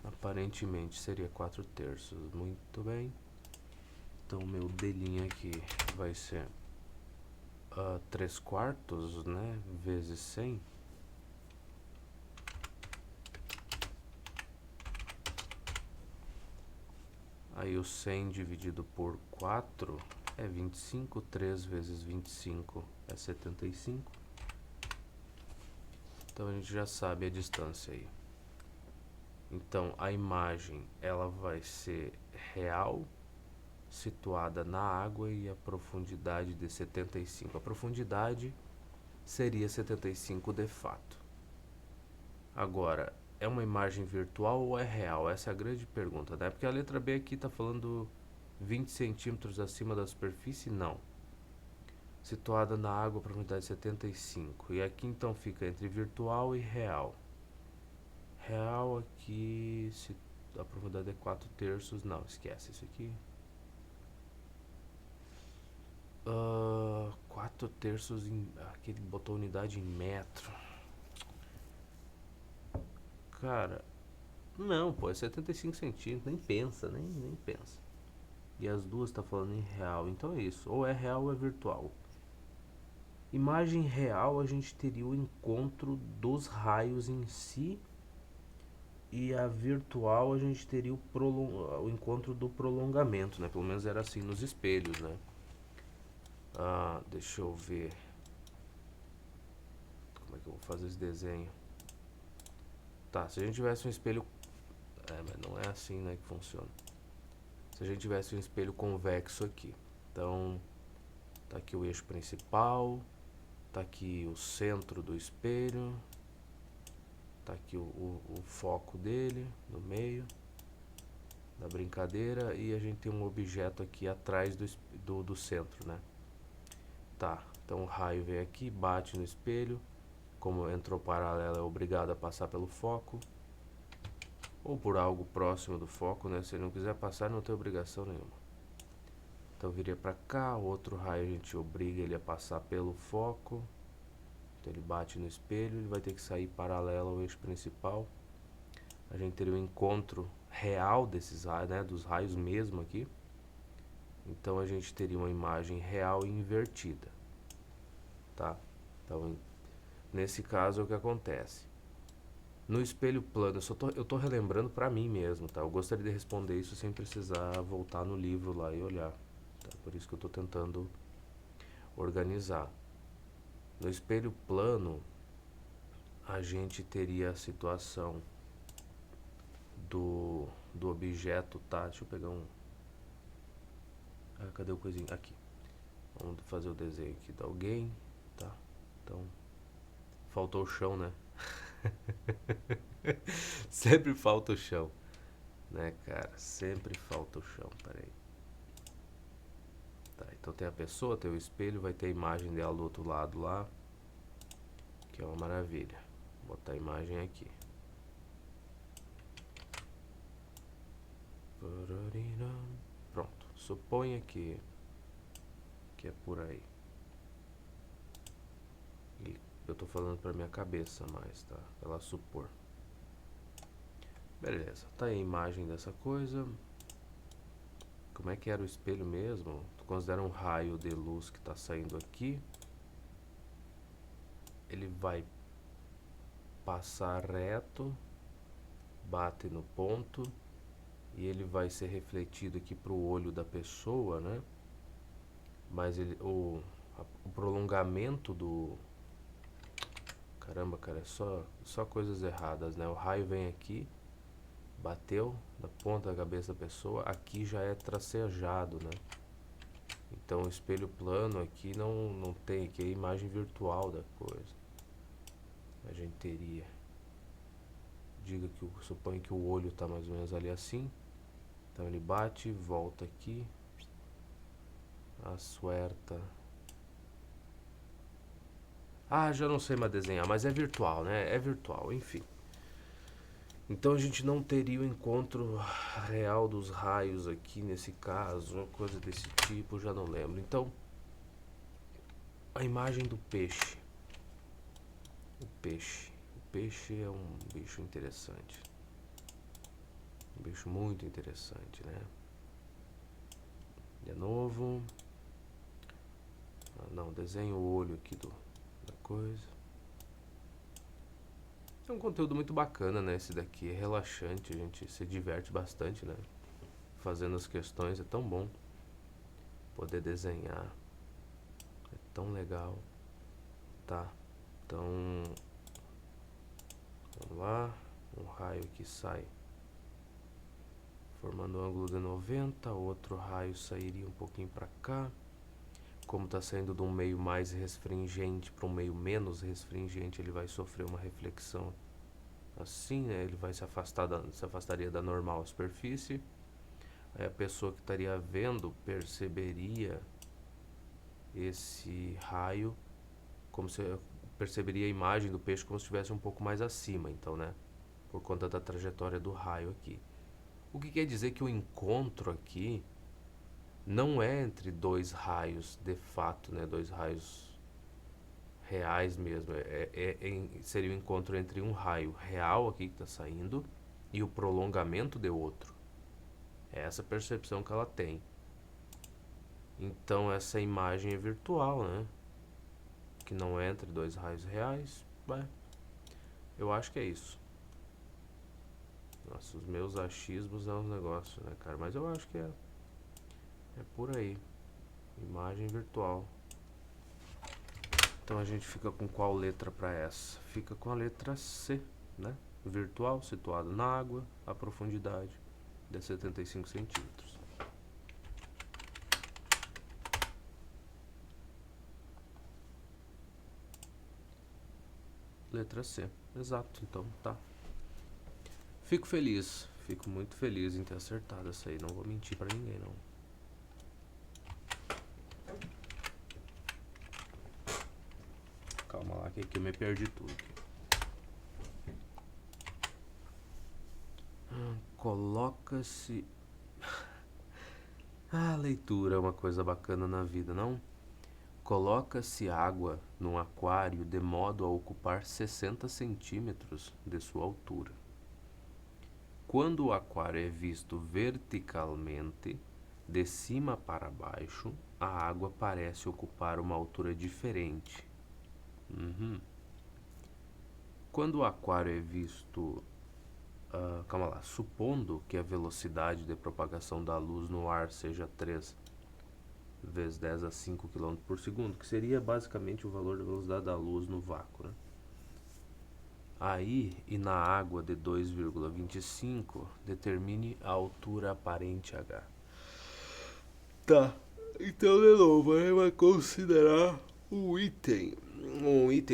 aparentemente seria 4/3. Muito bem. Então o meu D' aqui vai ser 3/4, né, vezes 100. Aí o 100 dividido por 4 é 25, 3 vezes 25 é 75. Então a gente já sabe a distância aí. Então a imagem ela vai ser real, situada na água, e a profundidade de 75. A profundidade seria 75 de fato. Agora, é uma imagem virtual ou é real? Essa é a grande pergunta, né? Porque a letra B aqui está falando 20 centímetros acima da superfície, não. Situada na água, profundidade 75. E aqui então fica entre virtual e real. Real aqui, se a profundidade é 4/3, não, esquece isso aqui. 4/3 aqui ele botou unidade em metro. Cara, não, pô, é 75 centímetros, nem pensa, nem pensa. E as duas tá falando em real, então é isso, ou é real ou é virtual. Imagem real, a gente teria o encontro dos raios em si, e a virtual a gente teria o encontro do prolongamento, né? Pelo menos era assim nos espelhos, né? Deixa eu ver como é que eu vou fazer esse desenho. Tá, se a gente tivesse um espelho, mas não é assim, né, que funciona. Se a gente tivesse um espelho convexo aqui, então tá aqui o eixo principal, tá aqui o centro do espelho, tá aqui o foco dele no meio da brincadeira, e a gente tem um objeto aqui atrás do centro, né? Tá, então o raio vem aqui, bate no espelho, como entrou paralelo é obrigado a passar pelo foco, ou por algo próximo do foco, né? Se ele não quiser passar, não tem obrigação nenhuma. Então viria para cá, o outro raio a gente obriga ele a passar pelo foco, então ele bate no espelho, ele vai ter que sair paralelo ao eixo principal. A gente teria o encontro real desses raios, né, dos raios mesmo aqui. Então a gente teria uma imagem real e invertida, tá? Então nesse caso é o que acontece. No espelho plano, eu tô relembrando para mim mesmo, tá? Eu gostaria de responder isso sem precisar voltar no livro lá e olhar, tá? Por isso que eu tô tentando organizar. No espelho plano, a gente teria a situação do objeto, tá? Deixa eu pegar um... cadê o coisinho? Aqui. Vamos fazer o desenho aqui de alguém, tá? Então, faltou o chão, né? Sempre falta o chão. Né, cara? Sempre falta o chão, peraí. Tá, então tem a pessoa, tem o espelho, vai ter a imagem dela do outro lado lá, que é uma maravilha. Vou botar a imagem aqui. Pronto, suponha que é por aí. E eu tô falando pra minha cabeça mais, tá? Ela supor. Beleza, tá aí a imagem dessa coisa. Como é que era o espelho mesmo? Tu considera um raio de luz que tá saindo aqui. Ele vai passar reto, bate no ponto e ele vai ser refletido aqui pro olho da pessoa, né? Mas o prolongamento do... Caramba, cara, é só coisas erradas, né? O raio vem aqui, bateu na ponta da cabeça da pessoa, aqui já é tracejado, né? Então o espelho plano aqui não tem, aqui é a imagem virtual da coisa. A gente teria... Suponho que o olho tá mais ou menos ali assim. Então ele bate, volta aqui, assuerta. Ah, já não sei mais desenhar, mas é virtual, né? É virtual, enfim. Então a gente não teria o encontro real dos raios aqui nesse caso, uma coisa desse tipo, já não lembro. Então, a imagem do peixe. O peixe. O peixe é um bicho interessante. Um bicho muito interessante, né? De novo. Ah, não, desenho o olho aqui da coisa. É um conteúdo muito bacana, né? Esse daqui é relaxante, a gente se diverte bastante, né? Fazendo as questões, é tão bom poder desenhar. É tão legal. Tá, então vamos lá. Um raio que sai formando um ângulo de 90. Outro raio sairia um pouquinho para cá. Como está saindo de um meio mais restringente para um meio menos restringente, ele vai sofrer uma reflexão assim, né? Ele vai se afastaria da normal superfície. Aí a pessoa que estaria vendo perceberia esse raio, como se perceberia a imagem do peixe como se estivesse um pouco mais acima, então, né? Por conta da trajetória do raio aqui. O que quer dizer que o encontro aqui não é entre dois raios de fato, né? Dois raios reais mesmo. Seria o encontro entre um raio real aqui que está saindo e o prolongamento de outro. É essa percepção que ela tem. Então essa imagem é virtual, né? Que não é entre dois raios reais. Eu acho que é isso. Nossa, os meus achismos é um negócio, né, cara? Mas eu acho que é por aí. Imagem virtual. Então a gente fica com qual letra para essa? Fica com a letra C, né? Virtual, situado na água, a profundidade de 75 centímetros. Letra C, exato, então tá. Fico feliz, fico muito feliz em ter acertado essa aí, não vou mentir pra ninguém não. Calma lá que aqui eu me perdi tudo. Coloca-se... Ah, leitura é uma coisa bacana na vida, não? Coloca-se água num aquário de modo a ocupar 60 centímetros de sua altura. Quando o aquário é visto verticalmente, de cima para baixo, a água parece ocupar uma altura diferente. Quando o aquário é visto... calma lá. Supondo que a velocidade de propagação da luz no ar seja 3 vezes 10 a 5 km por segundo, que seria basicamente o valor da velocidade da luz no vácuo, né? Aí, e na água de 2,25, determine a altura aparente H. Tá, então de novo, a gente vai considerar um item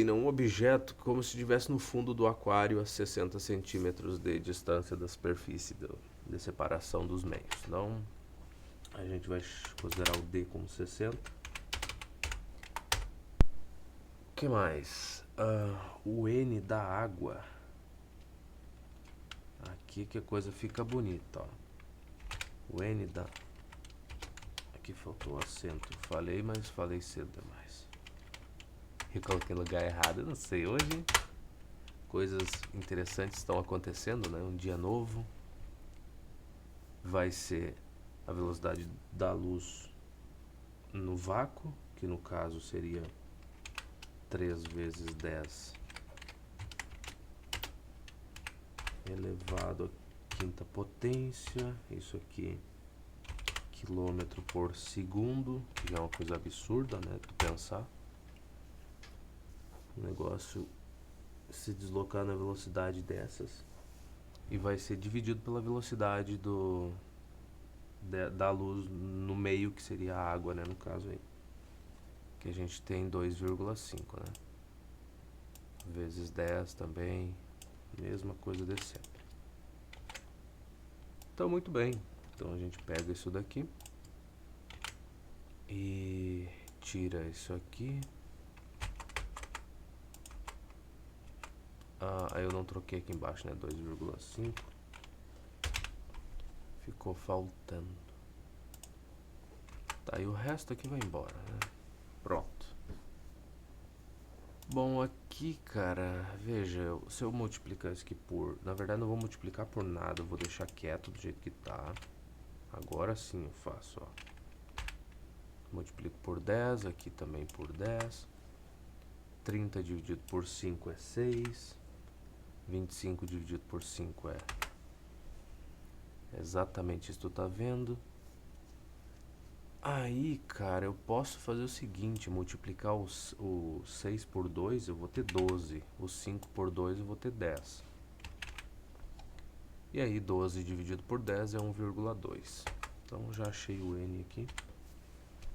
não, um objeto como se estivesse no fundo do aquário a 60 centímetros de distância da superfície de separação dos meios. Então, a gente vai considerar o D como 60. O que mais? O N da água. Aqui que a coisa fica bonita, ó. O N da... Aqui faltou acento. Falei, mas falei cedo demais. Eu coloquei no lugar errado, eu não sei. Hoje, coisas interessantes estão acontecendo, né? Um dia novo. Vai ser a velocidade da luz no vácuo, que no caso seria 3 vezes 10 elevado à quinta potência. Isso aqui, quilômetro por segundo, que já é uma coisa absurda, né? Tu pensar. O negócio se deslocar na velocidade dessas. E vai ser dividido pela velocidade da luz no meio, que seria a água, né? No caso aí. Que a gente tem 2,5, né? Vezes 10 também. Mesma coisa de sempre. Então, muito bem. Então, a gente pega isso daqui. E tira isso aqui. Aí eu não troquei aqui embaixo, né? 2,5. Ficou faltando. Tá, e o resto aqui vai embora, né? Pronto. Bom, aqui, cara, veja, se eu multiplicar isso aqui por... Na verdade, não vou multiplicar por nada, eu vou deixar quieto do jeito que tá. Agora sim eu faço, ó. Multiplico por 10, aqui também por 10. 30 dividido por 5 é 6. 25 dividido por 5 é exatamente isso que tu tá vendo. Aí, cara, eu posso fazer o seguinte, multiplicar o 6 por 2, eu vou ter 12. O 5 por 2, eu vou ter 10. E aí, 12 dividido por 10 é 1,2. Então, já achei o N aqui,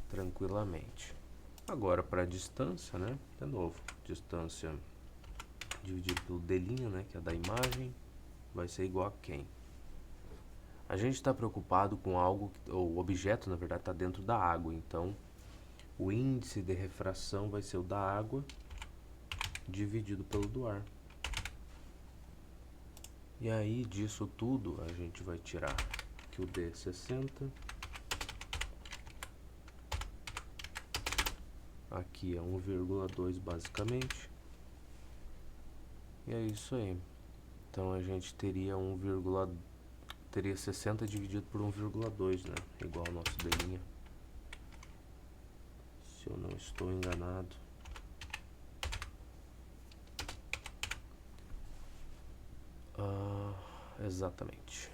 tranquilamente. Agora, para a distância, né? De novo, distância dividido pelo D', né? Que é da imagem, vai ser igual a quem? A gente está preocupado com algo, o objeto, na verdade, está dentro da água. Então, o índice de refração vai ser o da água dividido pelo do ar. E aí, disso tudo, a gente vai tirar que o D é 60. Aqui é 1,2 basicamente. E é isso aí. Então, a gente teria 60 dividido por 1,2, né? Igual ao nosso D'. Se eu não estou enganado. Exatamente.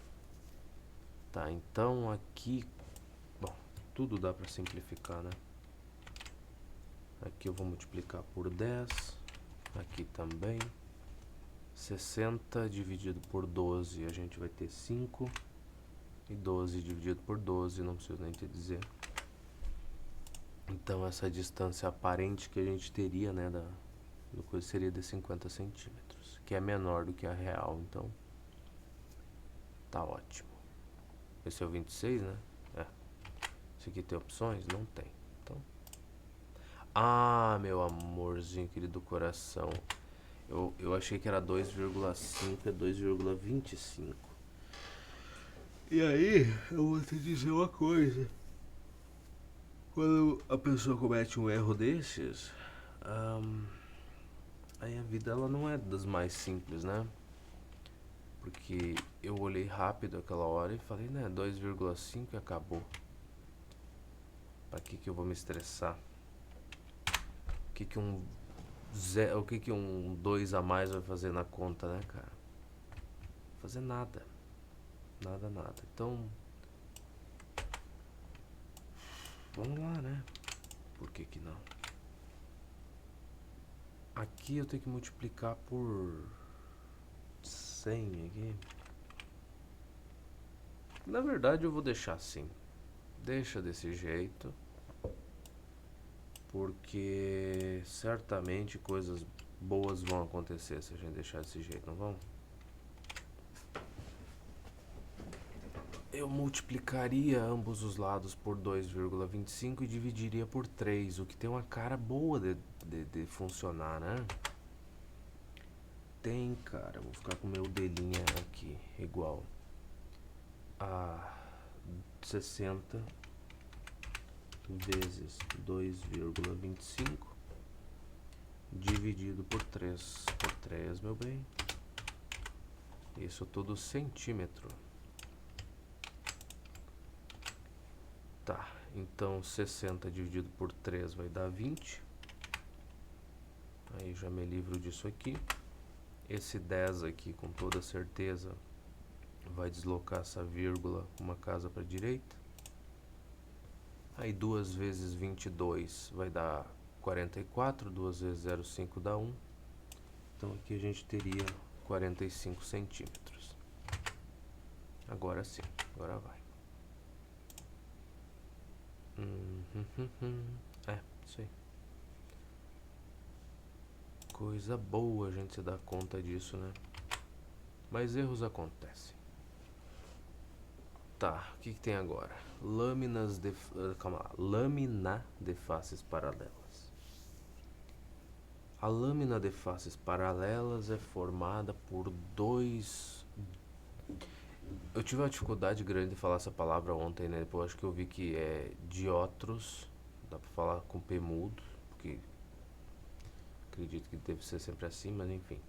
Tá, então aqui... Bom, tudo dá para simplificar, né? Aqui eu vou multiplicar por 10. Aqui também. 60 dividido por 12, a gente vai ter 5. E 12 dividido por 12, não preciso nem te dizer. Então, essa distância aparente que a gente teria, né, do coisa seria de 50 centímetros, que é menor do que a real, então tá ótimo. Esse é o 26, né? É. Esse aqui tem opções? Não tem. Então, meu amorzinho, querido coração, eu achei que era 2,5, é 2,25. E aí, eu vou te dizer uma coisa. Quando a pessoa comete um erro desses, aí a vida ela não é das mais simples, né? Porque eu olhei rápido aquela hora e falei, né, 2,5 e acabou. Pra que eu vou me estressar? O que um 2 a mais vai fazer na conta, né, cara? Fazer nada. Nada. Então, vamos lá, né? Por que não? Aqui eu tenho que multiplicar por 100 aqui. Na verdade eu vou deixar assim. Deixa desse jeito. Porque certamente coisas boas vão acontecer se a gente deixar desse jeito, não vão? eu multiplicaria ambos os lados por 2,25 e dividiria por 3, o que tem uma cara boa de funcionar, né? Tem, cara, vou ficar com meu delinha aqui, igual a 60 vezes 2,25 dividido por 3, meu bem. Isso tudo centímetro. Tá, então 60 dividido por 3 vai dar 20. Aí já me livro disso aqui. Esse 10 aqui, com toda certeza, vai deslocar essa vírgula uma casa para a direita. Aí 2 vezes 22 vai dar 44, 2 vezes 0,5 dá 1. Então aqui a gente teria 45 centímetros. Agora sim, agora vai. É, isso aí. Coisa boa a gente se dá conta disso, né? Mas erros acontecem. Tá, o que tem agora? Lâmina de faces paralelas. A lâmina de faces paralelas é formada por dois... Eu tive uma dificuldade grande de falar essa palavra ontem, né? Depois acho que eu vi que é diótros. Dá pra falar com P mudo, porque acredito que deve ser sempre assim, mas enfim.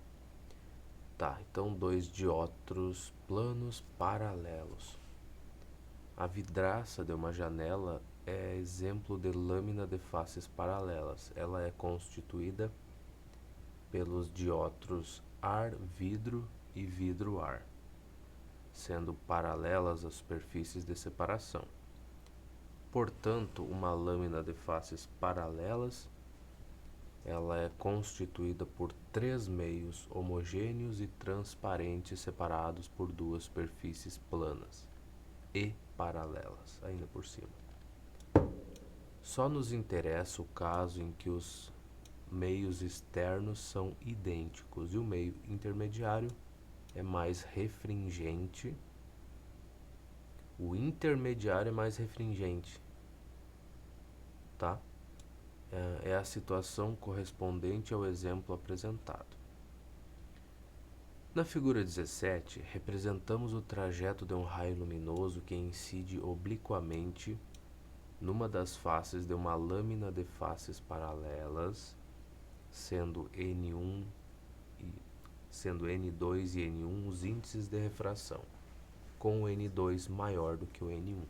Tá, então dois diótros planos paralelos. A vidraça de uma janela é exemplo de lâmina de faces paralelas. Ela é constituída pelos diótros ar-vidro e vidro-ar, sendo paralelas as superfícies de separação. Portanto, uma lâmina de faces paralelas, ela é constituída por três meios homogêneos e transparentes separados por duas superfícies planas e paralelas, ainda por cima. Só nos interessa o caso em que os meios externos são idênticos e o meio intermediário é mais refringente. O intermediário é mais refringente, tá? É a situação correspondente ao exemplo apresentado. Na figura 17, representamos o trajeto de um raio luminoso que incide obliquamente numa das faces de uma lâmina de faces paralelas, sendo N2 e N1 os índices de refração, com o N2 maior do que o N1.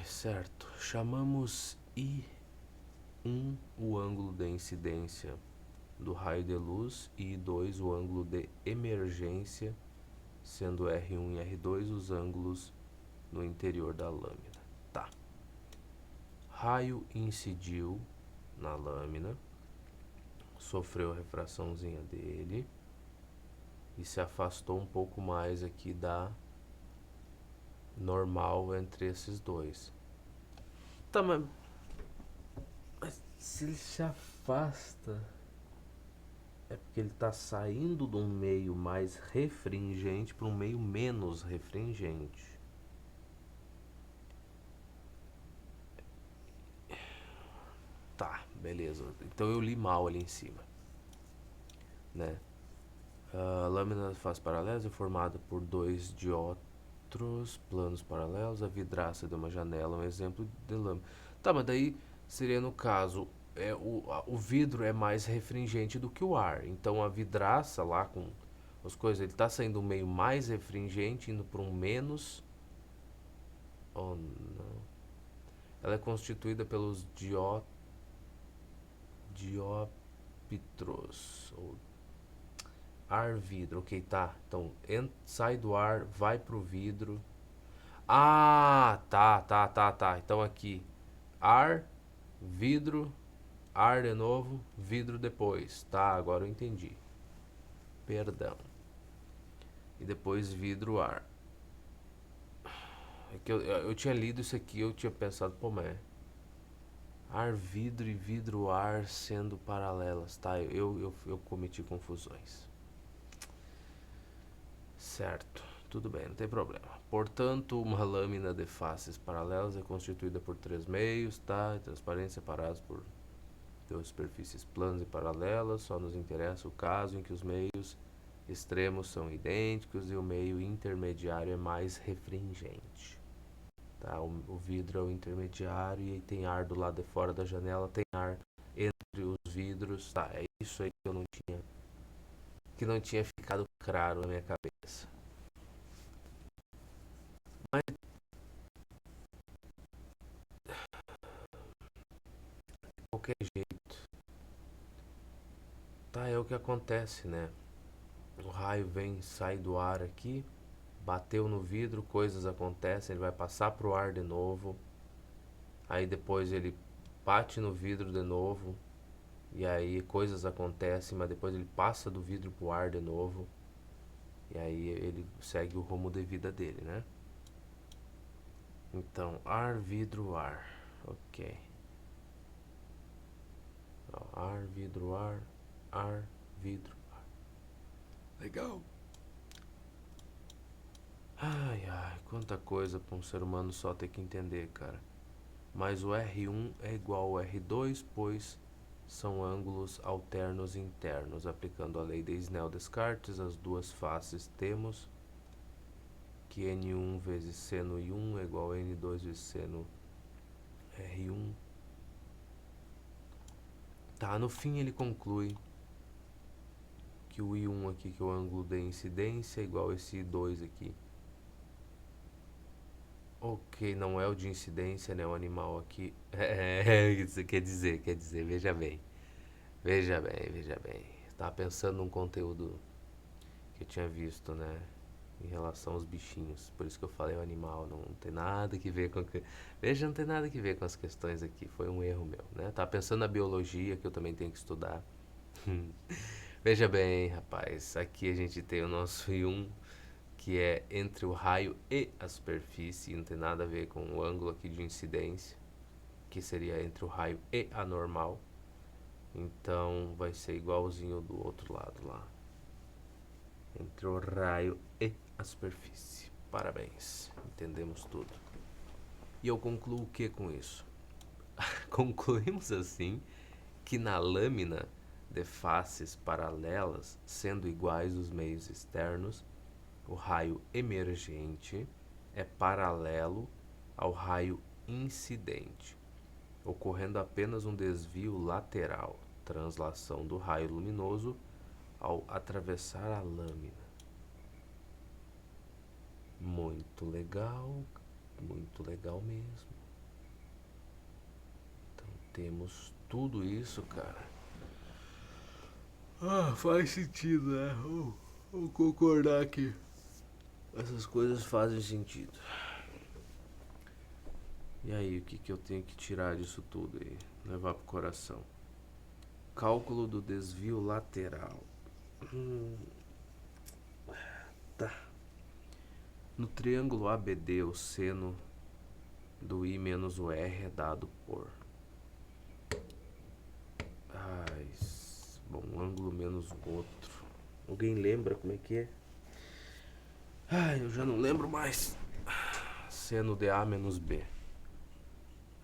Certo. Chamamos I1 o ângulo de incidência do raio de luz e I2 o ângulo de emergência, sendo R1 e R2 os ângulos no interior da lâmina. Tá. Raio incidiu na lâmina, sofreu a refraçãozinha dele e se afastou um pouco mais aqui da normal entre esses dois. Tá, mas se ele se afasta, é porque ele está saindo de um meio mais refringente para um meio menos refringente. Tá, beleza. Então eu li mal ali em cima, né? A lâmina de faces paralelas é formada por dois diótros planos paralelos. A vidraça de uma janela é um exemplo de lâmina. Tá, mas daí seria no caso, o vidro é mais refringente do que o ar. Então a vidraça lá com as coisas, ele está saindo um meio mais refringente, indo para um menos. Oh, não. Ela é constituída pelos dióptros ou ar-vidro, ok, tá. Então, sai do ar, vai pro vidro. Ah, tá. Então aqui, ar, vidro, ar de novo, vidro depois. Tá, agora eu entendi. Perdão. E depois vidro, ar. É que eu tinha lido isso aqui, eu tinha pensado, pô, mas ar, vidro e vidro, ar sendo paralelas, tá? Eu cometi confusões. Certo. tudo bem, não tem problema. Portanto, uma lâmina de faces paralelas é constituída por três meios, tá? Transparentes separados por duas superfícies planas e paralelas. Só nos interessa o caso em que os meios extremos são idênticos e o meio intermediário é mais refringente. Tá? O vidro é o intermediário e tem ar do lado de fora da janela, tem ar entre os vidros. Tá, é isso aí que não tinha ficado claro na minha cabeça. Mas de qualquer jeito, tá, é o que acontece, né? O raio vem, sai do ar aqui, bateu no vidro, coisas acontecem, ele vai passar pro ar de novo. Aí depois ele bate no vidro de novo. E aí coisas acontecem, mas depois ele passa do vidro pro ar de novo. E aí ele segue o rumo de vida dele, né? Então, ar, vidro, ar. Ok. Ó, ar, vidro, ar, vidro, ar. Legal. Ai, ai, quanta coisa para um ser humano só ter que entender, cara. Mas o R1 é igual ao R2, pois são ângulos alternos internos. Aplicando a lei de Snell-Descartes, as duas faces temos que N1 vezes seno I1 é igual a N2 vezes seno R1. Tá, no fim ele conclui que o I1 aqui, que é o ângulo de incidência, é igual a esse I2 aqui. Ok, não é o de incidência, né? O animal aqui. Isso quer dizer, veja bem. Veja bem, veja bem. Estava pensando num conteúdo que eu tinha visto, né? Em relação aos bichinhos. Por isso que eu falei o animal, não tem nada que ver com. Veja, não tem nada que ver com as questões aqui. Foi um erro meu, né? Tava pensando na biologia, que eu também tenho que estudar. Veja bem, rapaz. Aqui a gente tem o nosso I1, que é entre o raio e a superfície. Não tem nada a ver com o ângulo aqui de incidência, que seria entre o raio e a normal. Então vai ser igualzinho do outro lado lá. Entre o raio e a superfície. Parabéns, entendemos tudo. E eu concluo o que com isso? Concluímos assim que na lâmina de faces paralelas, sendo iguais os meios externos, o raio emergente é paralelo ao raio incidente, ocorrendo apenas um desvio lateral, translação do raio luminoso ao atravessar a lâmina. Muito legal mesmo. Então temos tudo isso, cara. Ah, faz sentido, né? Vou concordar aqui. Essas coisas fazem sentido. E aí, o que eu tenho que tirar disso tudo aí? Levar pro coração. Cálculo do desvio lateral. Tá. No triângulo ABD, o seno do I menos o R é dado por... bom, um ângulo menos o outro. Alguém lembra como é que é? Eu já não lembro mais. Seno de A menos B.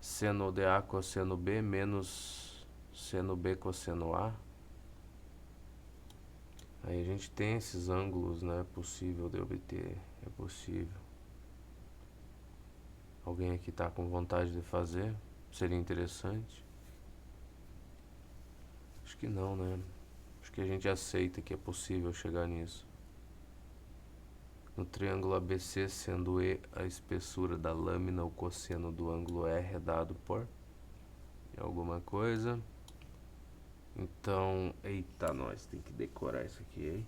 Seno de A cosseno B menos seno B cosseno A. Aí a gente tem esses ângulos, né? É possível de obter. É possível. Alguém aqui tá com vontade de fazer? Seria interessante. Acho que não, né? Acho que a gente aceita que é possível chegar nisso. No triângulo ABC, sendo E a espessura da lâmina, o cosseno do ângulo R é dado por alguma coisa. Então, eita, nós tem que decorar isso aqui, hein?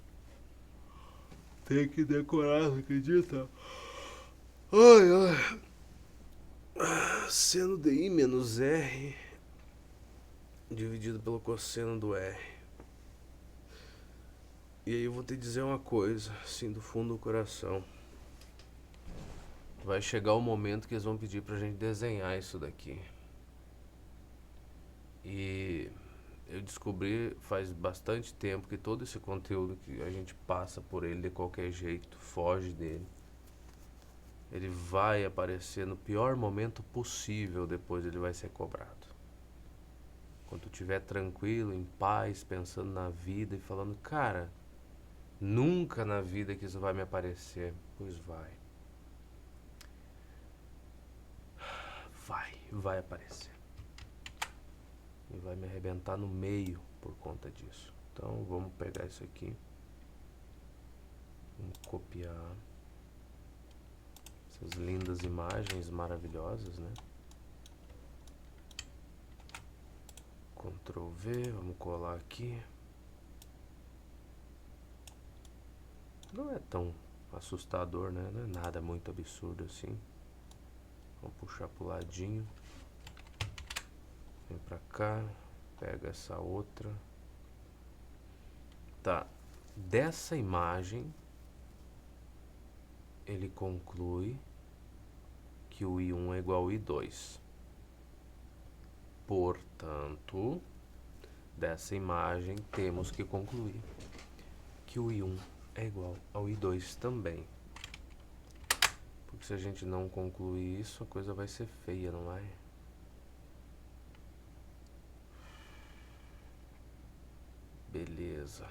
Tem que decorar, você acredita? Ai, ai. Seno de I menos R dividido pelo cosseno do R. E aí eu vou te dizer uma coisa, assim, do fundo do coração. Vai chegar o momento que eles vão pedir pra gente desenhar isso daqui. E eu descobri faz bastante tempo que todo esse conteúdo que a gente passa por ele de qualquer jeito, foge dele. Ele vai aparecer no pior momento possível, depois ele vai ser cobrado. Quando tu estiver tranquilo, em paz, pensando na vida e falando, cara, nunca na vida que isso vai me aparecer. Pois vai. Vai aparecer. E vai me arrebentar no meio por conta disso. Então vamos pegar isso aqui. Vamos copiar essas lindas imagens maravilhosas, né? Ctrl V, vamos colar aqui. Não é tão assustador, né? Não é nada muito absurdo assim. Vamos puxar pro ladinho. Vem pra cá. Pega essa outra. Tá. Dessa imagem, ele conclui que o I1 é igual ao I2. Portanto, dessa imagem temos que concluir que o I1 é igual ao I2 também. Porque se a gente não concluir isso, a coisa vai ser feia, não vai? Beleza.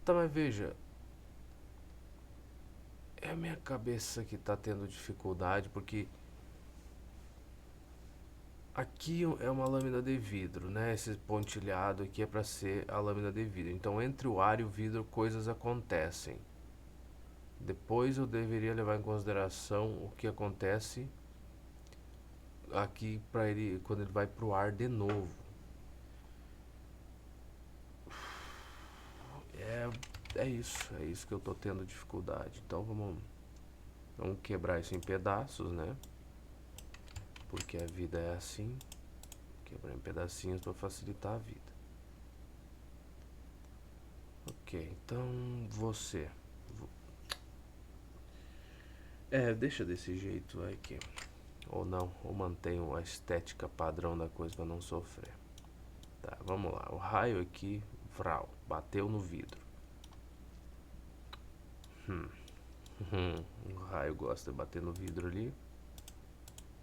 Tá, mas veja, é a minha cabeça que tá tendo dificuldade, porque aqui é uma lâmina de vidro, né? Esse pontilhado aqui é para ser a lâmina de vidro. Então, entre o ar e o vidro, coisas acontecem. Depois eu deveria levar em consideração o que acontece aqui para ele quando ele vai pro ar de novo. É isso que eu tô tendo dificuldade. Então vamos quebrar isso em pedaços, né? Porque a vida é assim. Quebrar em pedacinhos para facilitar a vida. Ok, então você. Deixa desse jeito aqui. Ou não, ou mantenho a estética padrão da coisa para não sofrer. Tá, vamos lá. O raio aqui, vral, bateu no vidro. O raio gosta de bater no vidro ali.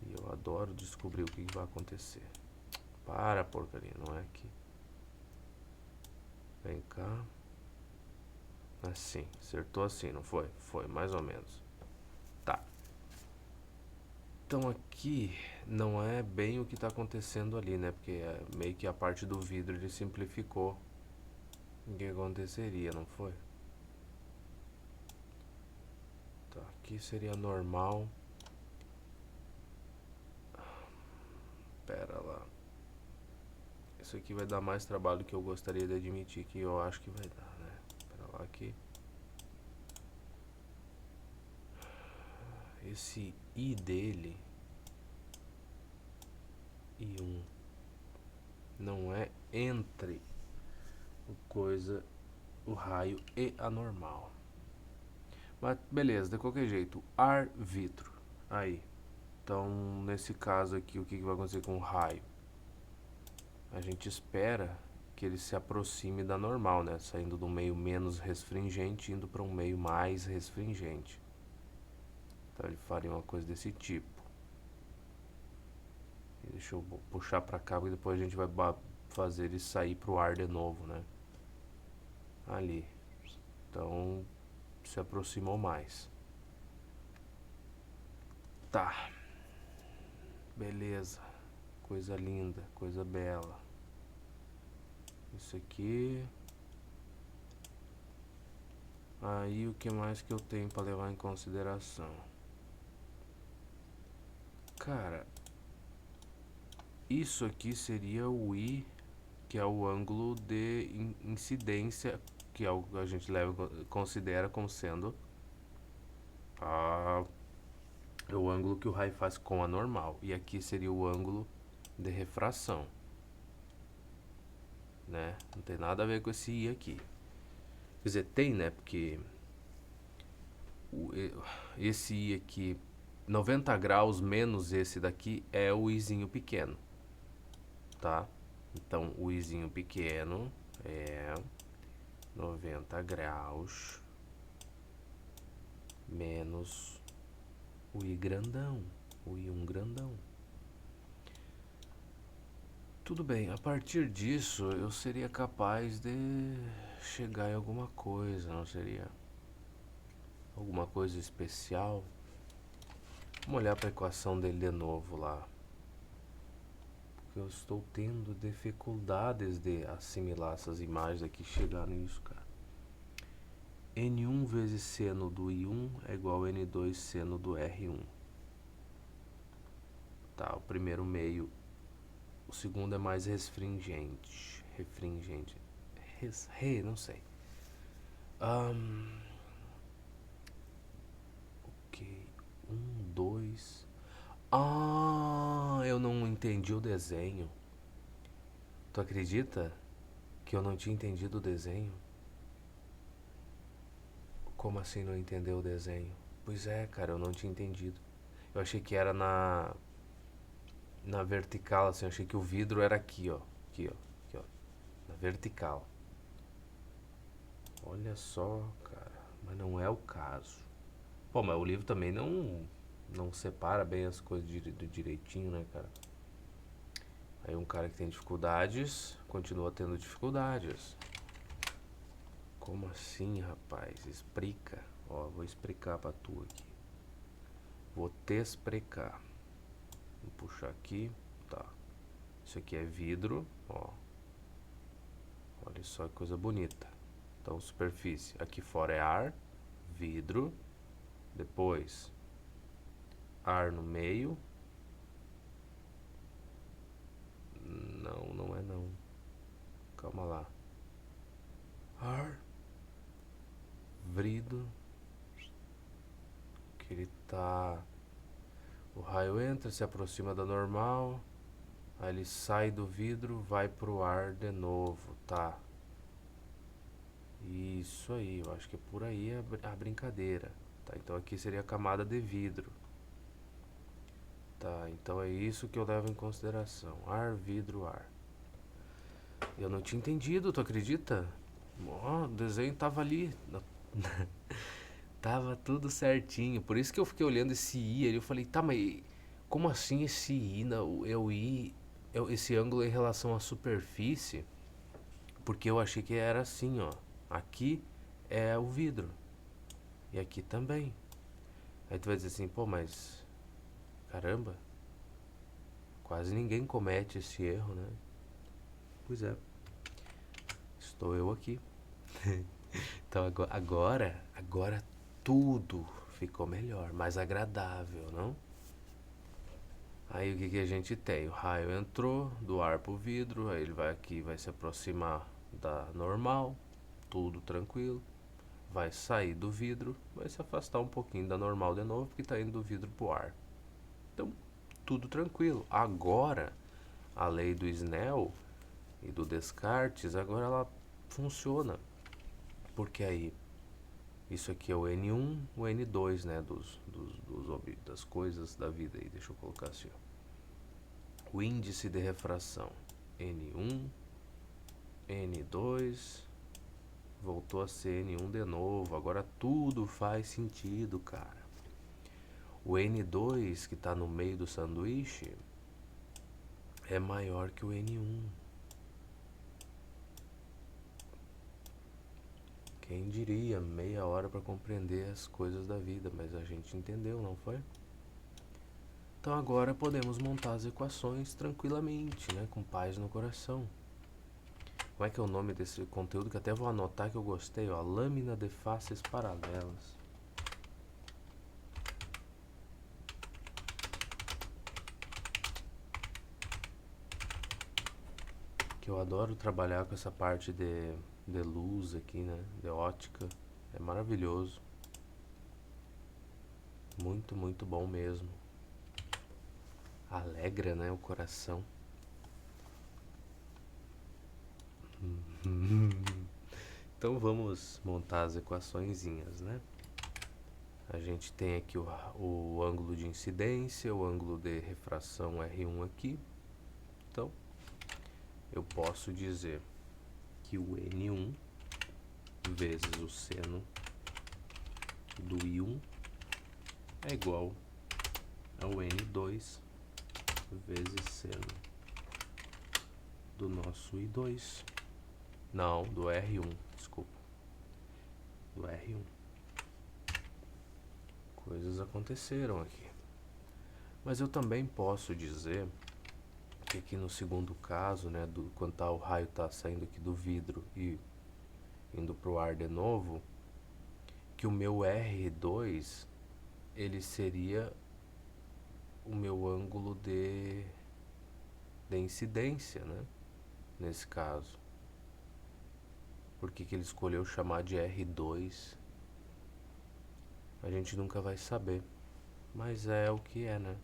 E eu adoro descobrir o que vai acontecer. Para, porcaria, não é aqui. Vem cá. Assim, acertou assim, não foi? Foi, mais ou menos. Tá. Então aqui não é bem o que está acontecendo ali, né? Porque é meio que a parte do vidro ele simplificou o que aconteceria, não foi? Tá, aqui seria normal. Pera lá. Isso aqui vai dar mais trabalho do que eu gostaria de admitir que eu acho que vai dar, né? Pera lá aqui. Esse I dele, I1, não é entre o raio e a normal. Mas beleza, de qualquer jeito, ar-vitro. Aí. Então, nesse caso aqui, o que vai acontecer com o raio? A gente espera que ele se aproxime da normal, né? Saindo do meio menos restringente, indo para um meio mais restringente. Então ele faria uma coisa desse tipo. E deixa eu puxar para cá, porque depois a gente vai fazer ele sair para o ar de novo, né? Ali. Então se aproximou mais. Tá. Beleza. Coisa linda, coisa bela. Isso aqui. Aí o que mais que eu tenho para levar em consideração? Cara, isso aqui seria o I, que é o ângulo de incidência, que é o que a gente considera como sendo o ângulo que o raio faz com a normal. E aqui seria o ângulo de refração, né? Não tem nada a ver com esse I aqui. Quer dizer, tem, né? Porque esse I aqui, 90 graus menos esse daqui, é o Izinho pequeno. tá? Então, o izinho pequeno é 90 graus menos o i grandão, o i1 grandão. Tudo bem, a partir disso eu seria capaz de chegar em alguma coisa, não seria? Alguma coisa especial? Vamos olhar para a equação dele de novo lá. Porque eu estou tendo dificuldades de assimilar essas imagens aqui, chegar nisso, cara. N1 vezes seno do I1 é igual a N2 seno do R1. Tá, o primeiro meio. O segundo é mais restringente. Não sei. Ok. 2. Eu não entendi o desenho. Tu acredita que eu não tinha entendido o desenho? Como assim não entendeu o desenho? Pois é, cara, eu não tinha entendido. Eu achei que era na vertical, assim, eu achei que o vidro era aqui, ó. Aqui, ó. Aqui, ó. Na vertical. Olha só, cara. Mas não é o caso. Pô, mas o livro também não separa bem as coisas do direitinho, né, cara? Aí um cara que tem dificuldades continua tendo dificuldades. Como assim, rapaz? Explica. Ó, vou explicar pra tu aqui. Vou te explicar. Vou puxar aqui. Tá. Isso aqui é vidro, ó. Olha só que coisa bonita. Então, superfície. Aqui fora é ar, vidro. Depois, ar no meio. Não é não. Calma lá. Ar. Vidro. Que ele tá... O raio entra, se aproxima da normal. Aí ele sai do vidro, vai pro ar de novo, tá? Isso aí, eu acho que é por aí a brincadeira. Tá, então aqui seria a camada de vidro. Tá, então é isso que eu levo em consideração. Ar, vidro, ar. Eu não tinha entendido, tu acredita? Ó, o desenho tava ali. Tava tudo certinho. Por isso que eu fiquei olhando esse I ali. Eu falei, tá, mas como assim esse I? É o I, esse ângulo em relação à superfície? Porque eu achei que era assim, ó. Aqui é o vidro. E aqui também. Aí tu vai dizer assim, pô, mas caramba, quase ninguém comete esse erro, né? Pois é. Estou eu aqui. Então agora tudo ficou melhor, mais agradável, não? Aí o que que a gente tem? O raio entrou do ar pro vidro, aí ele vai aqui, vai se aproximar da normal, tudo tranquilo. Vai sair do vidro, vai se afastar um pouquinho da normal de novo, porque está indo do vidro pro ar. Então, tudo tranquilo. Agora, a lei do Snell e do Descartes, agora ela funciona. Porque aí, isso aqui é o N1, o N2, né, das coisas da vida aí. Deixa eu colocar assim, ó. O índice de refração, N1, N2, voltou a ser N1 de novo. Agora tudo faz sentido, cara. O N2 que está no meio do sanduíche é maior que o N1. Quem diria, meia hora para compreender as coisas da vida, mas a gente entendeu, não foi? Então agora podemos montar as equações tranquilamente, né, com paz no coração. Como é que é o nome desse conteúdo que até vou anotar que eu gostei, ó, lâmina de faces paralelas. Que eu adoro trabalhar com essa parte de luz aqui, né, de ótica. É maravilhoso. Muito, muito bom mesmo. Alegra, né, o coração. Então vamos montar as equaçõezinhas, né? A gente tem aqui o ângulo de incidência, o ângulo de refração R1 aqui. Então, eu posso dizer que o N1 vezes o seno do I1 é igual ao N2 vezes seno do nosso I2. Não, do R1, desculpa. Do R1. Coisas aconteceram aqui. Mas eu também posso dizer que aqui no segundo caso, né, quando o raio tá saindo aqui do vidro e indo pro ar de novo, que o meu R2 ele seria o meu ângulo de incidência, né? Nesse caso. Por que ele escolheu chamar de R2? A gente nunca vai saber. Mas é o que é, né?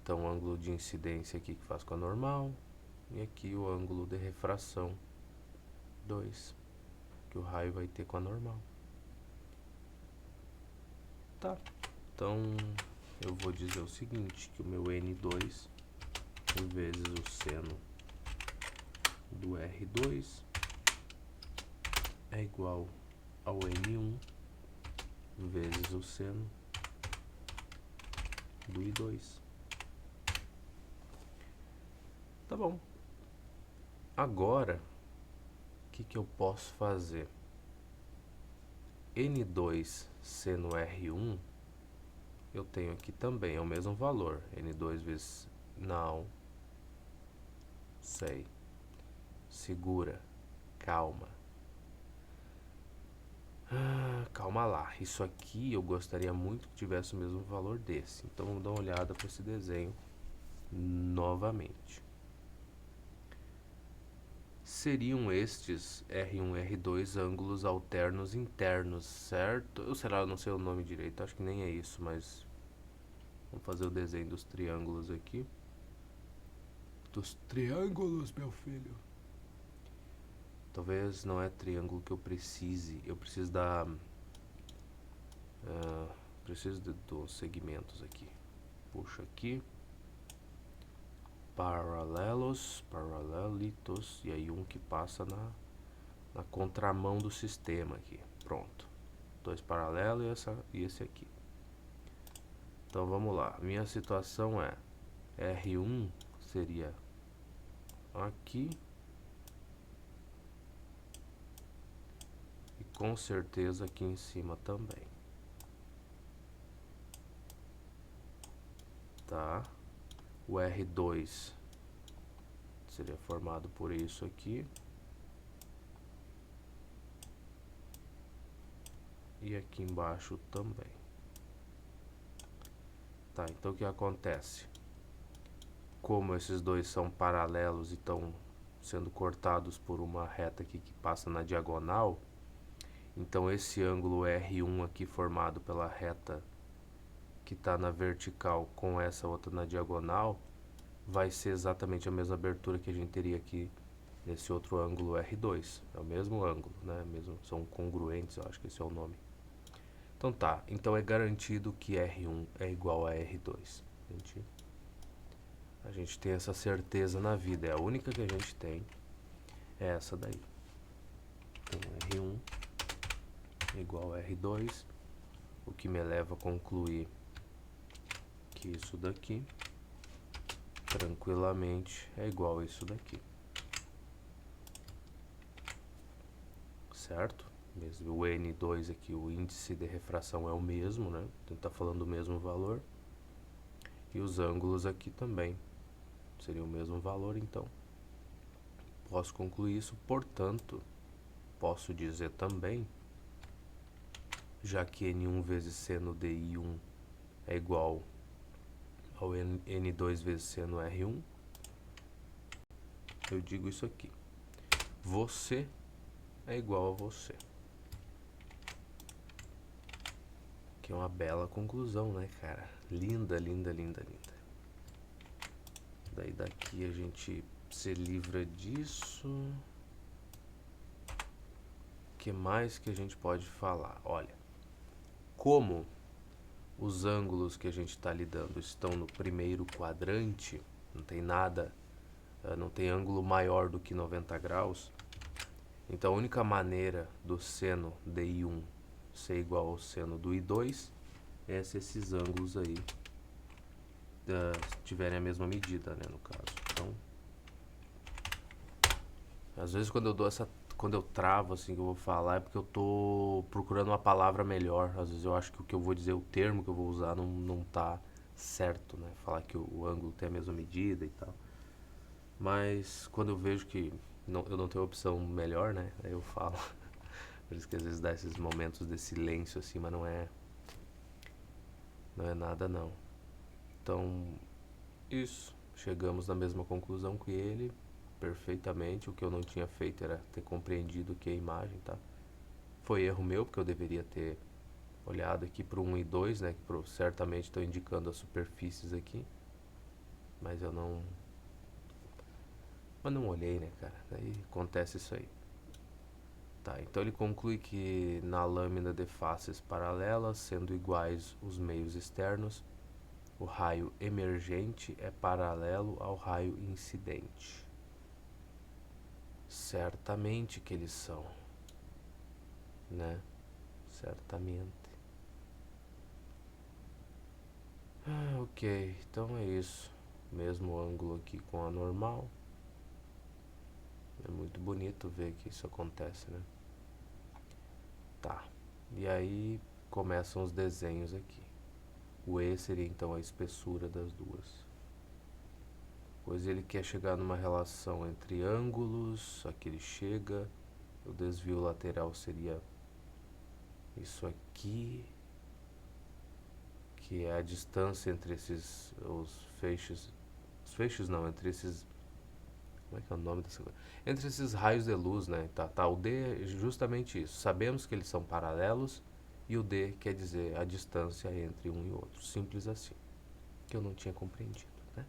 Então, o ângulo de incidência aqui que faz com a normal. E aqui o ângulo de refração 2, que o raio vai ter com a normal. Tá. Então, eu vou dizer o seguinte, que o meu N2 vezes o seno do R2 é igual ao N1 vezes o seno do I2. Tá bom. Agora, o que eu posso fazer? N2 seno R1, eu tenho aqui também, é o mesmo valor. N2 vezes... Não. Sei. Segura. Calma. Calma lá. Isso aqui eu gostaria muito que tivesse o mesmo valor desse. Então vamos dar uma olhada para esse desenho novamente. Seriam estes R1 e R2 ângulos alternos internos, certo? Eu, sei lá, eu não sei o nome direito, acho que nem é isso, mas vamos fazer o desenho dos triângulos aqui. Dos triângulos, meu filho. Talvez não é triângulo que eu precise. Eu preciso da... preciso dos segmentos aqui. Puxo aqui. Paralelos, paralelitos. E aí um que passa na contramão do sistema aqui. Pronto. Dois paralelos e esse aqui. Então vamos lá. Minha situação é... R1 seria aqui. E com certeza aqui em cima também. Tá? O R2 seria formado por isso aqui. E aqui embaixo também. Tá, então o que acontece? Como esses dois são paralelos e estão sendo cortados por uma reta aqui que passa na diagonal, então esse ângulo R1 aqui formado pela reta que está na vertical com essa outra na diagonal vai ser exatamente a mesma abertura que a gente teria aqui nesse outro ângulo R2. É o mesmo ângulo, né? São congruentes, eu acho que esse é o nome. Então tá, então é garantido que R1 é igual a R2. A gente tem essa certeza na vida, é a única que a gente tem, é essa daí. Então R1 é igual a R2, o que me leva a concluir que isso daqui tranquilamente é igual a isso daqui. Certo? Mesmo o N2 aqui, o índice de refração é o mesmo, né? Então tá falando do mesmo valor. E os ângulos aqui também seriam o mesmo valor, então posso concluir isso. Portanto, posso dizer também, já que N1 vezes seno de I1 é igual ao N2 vezes seno R1, eu digo isso aqui: você é igual a você. Que é uma bela conclusão, né, cara? Linda, linda, linda, linda. Daí daqui a gente se livra disso. O que mais que a gente pode falar? Olha, como os ângulos que a gente está lidando estão no primeiro quadrante, não tem nada não tem ângulo maior do que 90 graus. Então a única maneira do seno de I1 ser igual ao seno do I2 é se esses ângulos aí tiverem a mesma medida, né, no caso. Então, às vezes quando eu travo assim que eu vou falar é porque eu tô procurando uma palavra melhor. Às vezes eu acho que o que eu vou dizer, o termo que eu vou usar não tá certo, né? Falar que o ângulo tem a mesma medida e tal. Mas quando eu vejo que eu não tenho opção melhor, né? Aí eu falo. Por isso que às vezes dá esses momentos de silêncio assim, mas não é nada não. Então, isso. Chegamos na mesma conclusão que ele, perfeitamente. O que eu não tinha feito era ter compreendido que a imagem, tá? Foi erro meu, porque eu deveria ter olhado aqui para o 1 e 2, né? Que certamente estão indicando as superfícies aqui. Mas eu não... Mas não olhei, né, cara? Aí acontece isso aí. Tá, então ele conclui que na lâmina de faces paralelas, sendo iguais os meios externos, o raio emergente é paralelo ao raio incidente. Certamente que eles são, né? Certamente. Ok, então é isso. Mesmo ângulo aqui com a normal. É muito bonito ver que isso acontece, né? Tá. E aí começam os desenhos aqui. O E seria então a espessura das duas. Pois ele quer chegar numa relação entre ângulos. Aqui ele chega. O desvio lateral seria isso aqui, que é a distância entre os feixes não, entre esses, como é que é o nome dessa coisa? Entre esses raios de luz, né? Tá, o D é justamente isso. Sabemos que eles são paralelos e o D quer dizer a distância entre um e outro. Simples assim. Que eu não tinha compreendido, né?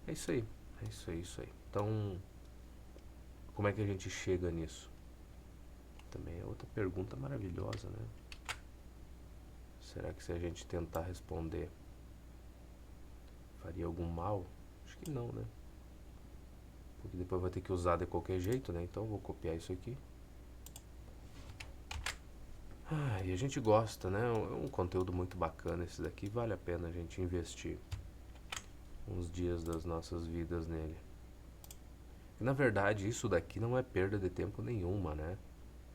É isso aí. É isso aí, isso aí. Então, como é que a gente chega nisso? Também é outra pergunta maravilhosa, né? Será que se a gente tentar responder faria algum mal? Acho que não, né? Porque depois vai ter que usar de qualquer jeito, né? Então eu vou copiar isso aqui. E a gente gosta, né? É um conteúdo muito bacana esse daqui. Vale a pena a gente investir uns dias das nossas vidas nele. E, na verdade, isso daqui não é perda de tempo nenhuma, né?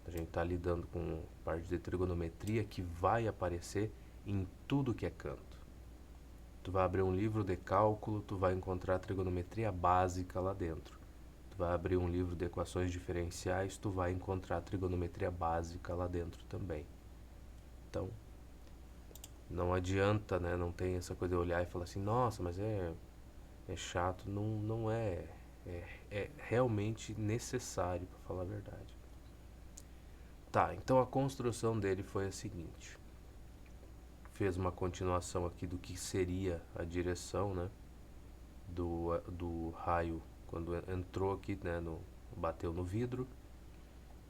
A gente tá lidando com parte de trigonometria que vai aparecer em tudo que é canto. Tu vai abrir um livro de cálculo, tu vai encontrar trigonometria básica lá dentro. Tu vai abrir um livro de equações diferenciais, tu vai encontrar trigonometria básica lá dentro também. Então, não adianta, né? Não tem essa coisa de olhar e falar assim, nossa, mas é chato. Não é. É realmente necessário, para falar a verdade. Tá, então a construção dele foi a seguinte. Fez uma continuação aqui do que seria a direção, né? Do raio quando entrou aqui, né? Bateu no vidro.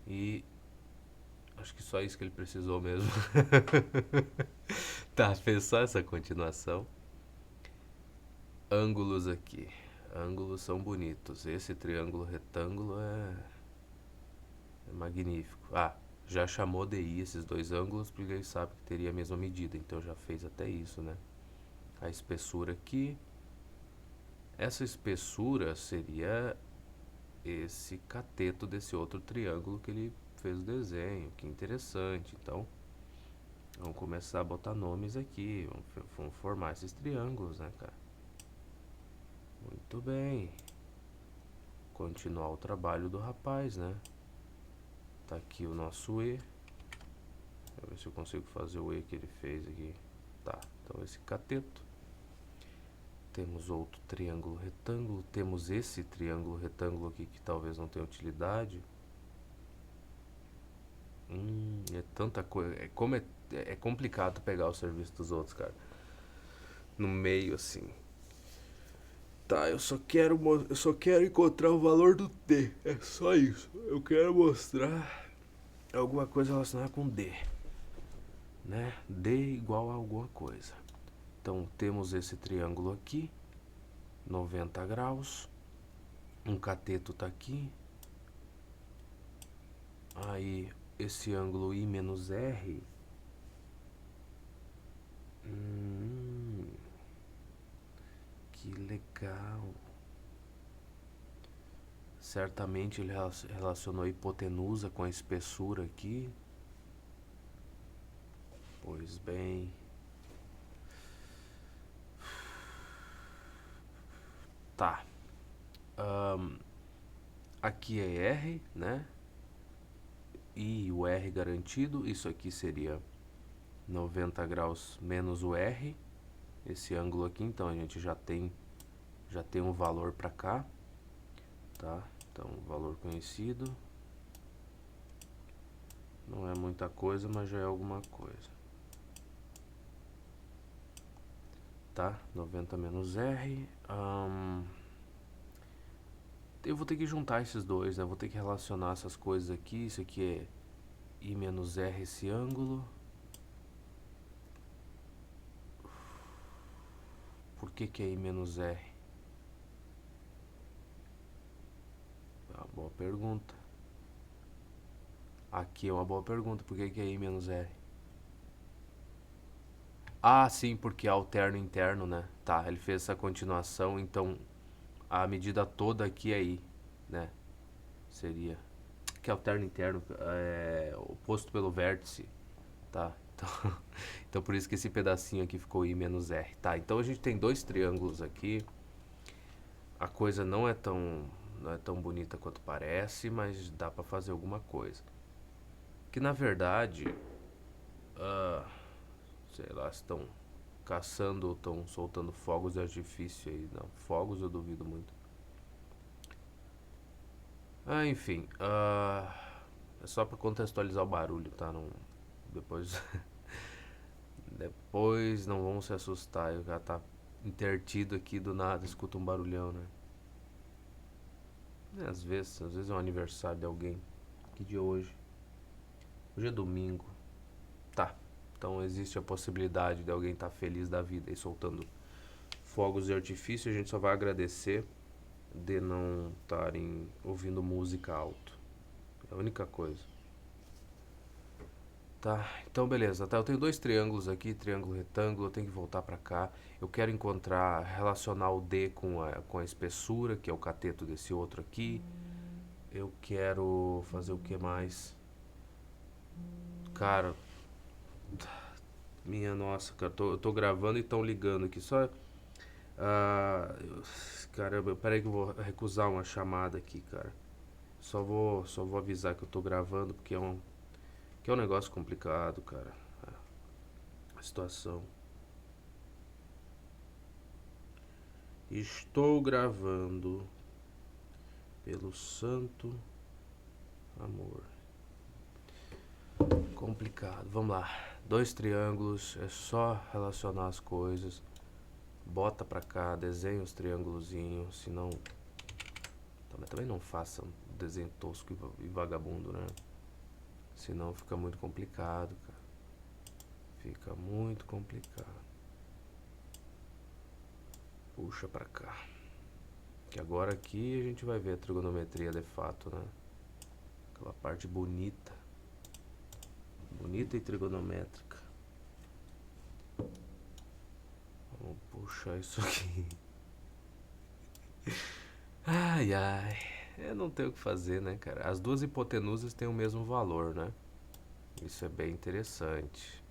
E acho que só isso que ele precisou mesmo. Tá, fez só essa continuação. Ângulos aqui. Ângulos são bonitos. Esse triângulo retângulo é magnífico. Já chamou de I esses dois ângulos porque ele sabe que teria a mesma medida. Então já fez até isso, né? A espessura aqui. Essa espessura seria esse cateto desse outro triângulo que ele fez o desenho. Que interessante. Então, vamos começar a botar nomes aqui. Vamos formar esses triângulos, né, cara? Muito bem. Continuar o trabalho do rapaz, né? Tá aqui o nosso E. Deixa eu ver se eu consigo fazer o E que ele fez aqui. Tá, então esse cateto. Temos outro triângulo retângulo. Temos esse triângulo retângulo aqui que talvez não tenha utilidade. É tanta coisa. É complicado pegar o serviço dos outros, cara. No meio, assim. Tá, eu só quero encontrar o valor do D. É só isso. Eu quero mostrar alguma coisa relacionada com D, né? D igual a alguma coisa. Então temos esse triângulo aqui, 90 graus. Um cateto tá aqui. Aí esse ângulo I menos R. Que legal. Certamente ele relacionou a hipotenusa com a espessura aqui. Pois bem. Tá. Aqui é R, né? E o R garantido. Isso aqui seria 90 graus menos o R. Esse ângulo aqui, então a gente já tem um valor para cá. Tá? Então, valor conhecido. Não é muita coisa, mas já é alguma coisa. Tá? 90 menos R. Eu vou ter que juntar esses dois, né? Vou ter que relacionar essas coisas aqui. Isso aqui é I menos R, esse ângulo. Por que é I menos R? É uma boa pergunta. Aqui é uma boa pergunta. Por que é I menos R? Ah, sim, porque é alterno interno, né? Tá, ele fez essa continuação, então a medida toda aqui é I, né? Seria. Que alterno interno é oposto pelo vértice, tá? Então por isso que esse pedacinho aqui ficou I menos R. Tá, então a gente tem dois triângulos aqui. A coisa não é tão bonita quanto parece, mas dá pra fazer alguma coisa. Que na verdade, sei lá, estão caçando ou estão soltando fogos de artifício aí. Não, fogos eu duvido muito. Enfim, é só pra contextualizar o barulho, tá? Não, depois depois não vamos se assustar. Eu já tá intertido aqui do nada, escuta um barulhão, né? Às vezes é um aniversário de alguém. Que dia é hoje? Hoje é domingo. Tá. Então existe a possibilidade de alguém estar feliz da vida e soltando fogos de artifício. A gente só vai agradecer de não estarem ouvindo música alto. É a única coisa. Tá, então beleza. Tá, eu tenho dois triângulos aqui, triângulo retângulo, eu tenho que voltar pra cá. Eu quero relacionar o D com a espessura, que é o cateto desse outro aqui. Eu quero fazer o que mais? Cara, minha nossa, cara, eu tô gravando e estão ligando aqui. Só. Caramba, peraí que eu vou recusar uma chamada aqui, cara. Só vou avisar que eu tô gravando porque é um negócio complicado, cara. A situação. Estou gravando pelo santo amor. Complicado. Vamos lá. Dois triângulos, é só relacionar as coisas. Bota pra cá, desenha os triângulozinhos, senão também não faça um desenho tosco e vagabundo, né? Senão fica muito complicado, cara. Fica muito complicado. Puxa pra cá. Que agora aqui a gente vai ver a trigonometria de fato, né? Aquela parte bonita. Bonita e trigonométrica. Vamos puxar isso aqui. Ai, ai. Eu não tenho o que fazer, né, cara? As duas hipotenusas têm o mesmo valor, né? Isso é bem interessante.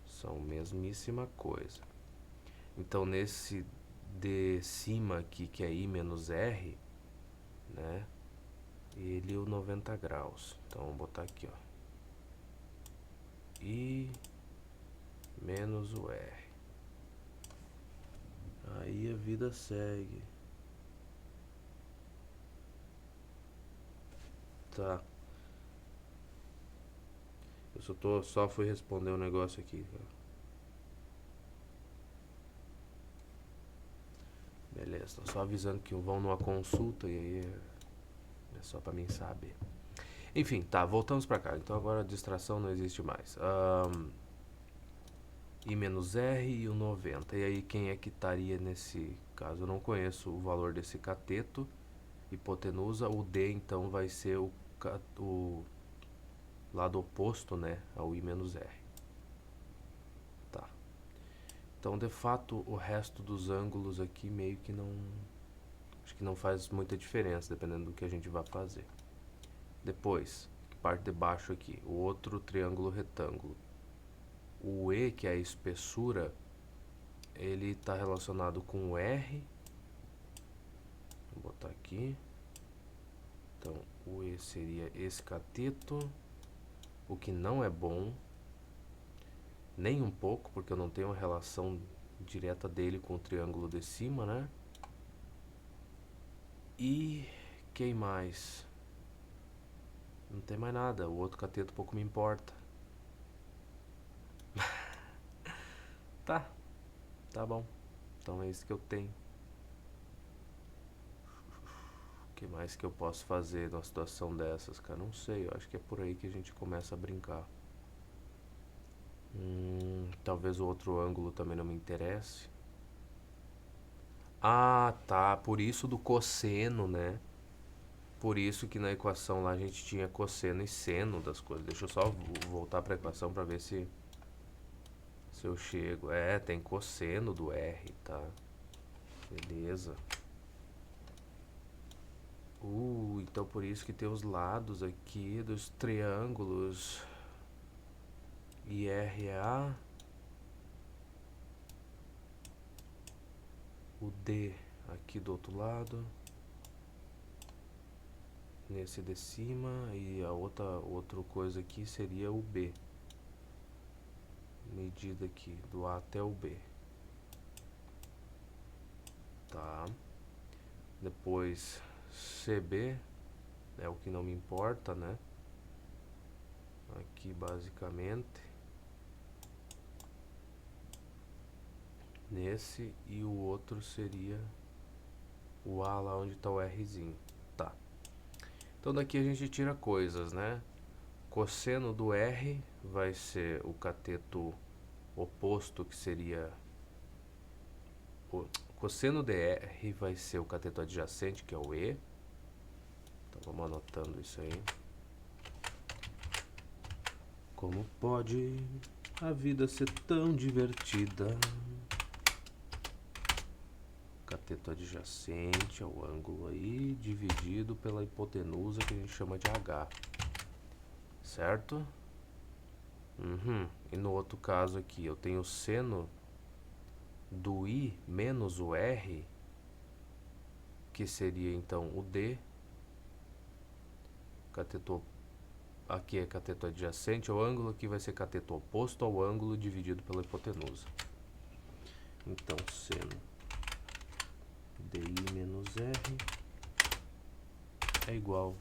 São a mesmíssima coisa. Então, nesse de cima aqui, que é I menos R, né? Ele o 90 graus. Então, vamos botar aqui, ó. I menos o R. Aí a vida segue. Tá. Eu só fui responder um negócio aqui, cara. Beleza, tô só avisando que vão numa consulta e aí é só pra mim saber. Enfim, tá, voltamos pra cá. Então agora a distração não existe mais. I menos R e o 90. E aí quem é que estaria nesse Caso eu não conheça o valor desse cateto, hipotenusa, o D então vai ser o lado oposto, né, ao I menos R. Tá. Então, de fato, o resto dos ângulos aqui meio que não... acho que não faz muita diferença, dependendo do que a gente vai fazer. Depois, parte de baixo aqui, o outro triângulo retângulo. O E, que é a espessura, ele está relacionado com o R. Vou botar aqui. Então, o E seria esse cateto, o que não é bom, nem um pouco, porque eu não tenho uma relação direta dele com o triângulo de cima, né? E quem mais? Não tem mais nada, o outro cateto pouco me importa. Tá bom. Então é isso que eu tenho. O que mais que eu posso fazer numa situação dessas, cara? Não sei, eu acho que é por aí que a gente começa a brincar. Talvez o outro ângulo também não me interesse. Ah, tá. Por isso do cosseno, né? Por isso que na equação lá a gente tinha cosseno e seno das coisas. Deixa eu só voltar para a equação para ver se eu chego. É, tem cosseno do R, tá? Beleza. Então por isso que tem os lados aqui dos triângulos. E R é A. O D aqui do outro lado. Nesse de cima. E a outra coisa aqui seria o B. Medida aqui do A até o B. Tá. Depois CB é o que não me importa, né? Aqui basicamente nesse, e o outro seria o A lá onde está o Rzinho. Tá. Então daqui a gente tira coisas, né? Cosseno do R vai ser o cateto oposto, que seria o cosseno de R vai ser o cateto adjacente, que é o E. Então vamos anotando isso aí. Como pode a vida ser tão divertida? Cateto adjacente ao ângulo aí, dividido pela hipotenusa, que a gente chama de H. Certo? E no outro caso aqui, eu tenho o seno do I menos o R, que seria então o D. Cateto aqui é cateto adjacente ao ângulo, aqui vai ser cateto oposto ao ângulo dividido pela hipotenusa. Então, seno DI menos R é igual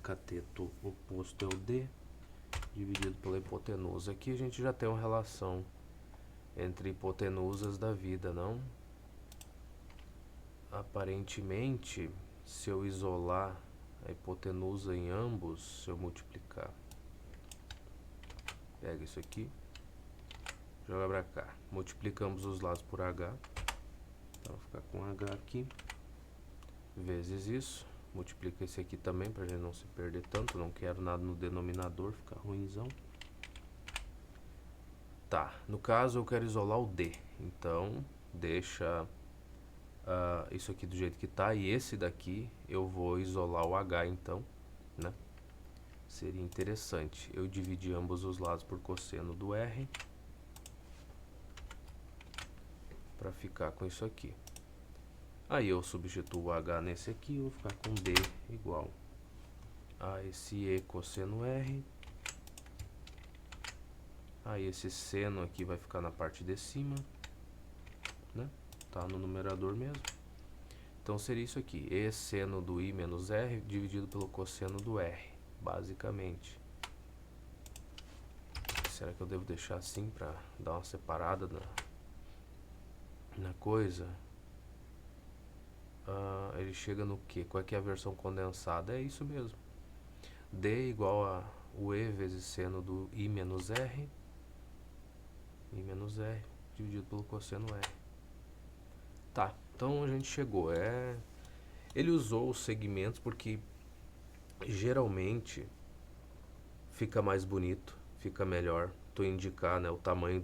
cateto oposto é o D dividido pela hipotenusa. Aqui a gente já tem uma relação entre hipotenusas da vida, não? Aparentemente, se eu isolar a hipotenusa em ambos, se eu multiplicar, pega isso aqui, joga pra cá, multiplica ambos os lados por H, então vai ficar com H aqui, vezes isso, multiplica esse aqui também pra gente não se perder tanto, não quero nada no denominador, fica ruimzão. Tá, no caso eu quero isolar o D, então deixa isso aqui do jeito que tá, e esse daqui eu vou isolar o H então, né? Seria interessante eu dividir ambos os lados por cosseno do R para ficar com isso aqui. Aí eu substituo o H nesse aqui, eu vou ficar com D igual a esse E cosseno R. Aí esse seno aqui vai ficar na parte de cima, né? Tá no numerador mesmo. Então seria isso aqui, E seno do I menos R dividido pelo cosseno do R, basicamente. Será que eu devo deixar assim para dar uma separada na coisa? Ele chega no que? Qual é que é a versão condensada? É isso mesmo. D igual a o E vezes seno do I menos R. I menos R dividido pelo cosseno R. Tá. então a gente chegou. Ele usou os segmentos porque geralmente fica mais bonito, fica melhor tu indicar, né, o tamanho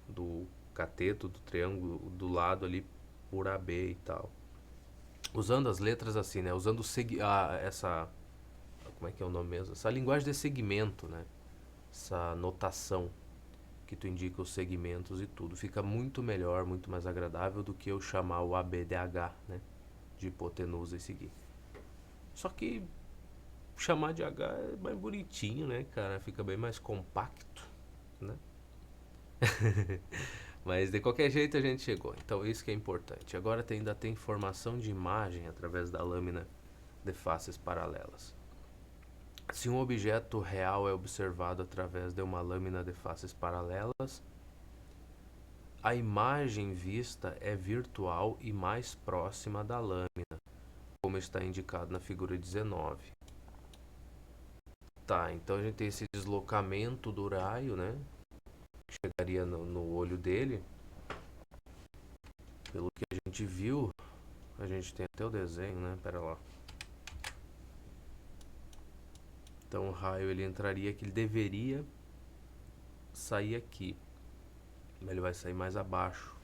do cateto, do triângulo, do lado ali por AB e tal. Usando as letras assim, né? Usando essa. Como é que é o nome mesmo? Essa linguagem de segmento, né? Essa notação que tu indica os segmentos e tudo. Fica muito melhor, muito mais agradável do que eu chamar o ABDH, né? De hipotenusa e seguir. Só que chamar de H é mais bonitinho, né, cara? Fica bem mais compacto, né? Mas de qualquer jeito a gente chegou. Então isso que é importante. Agora ainda tem formação de imagem através da lâmina de faces paralelas. Se um objeto real é observado através de uma lâmina de faces paralelas, a imagem vista é virtual e mais próxima da lâmina, como está indicado na figura 19. Tá, então a gente tem esse deslocamento do raio, né? Que chegaria no olho dele. Pelo que a gente viu, a gente tem até o desenho, né? Pera lá. Então o raio ele entraria aqui, ele deveria sair aqui, mas ele vai sair mais abaixo.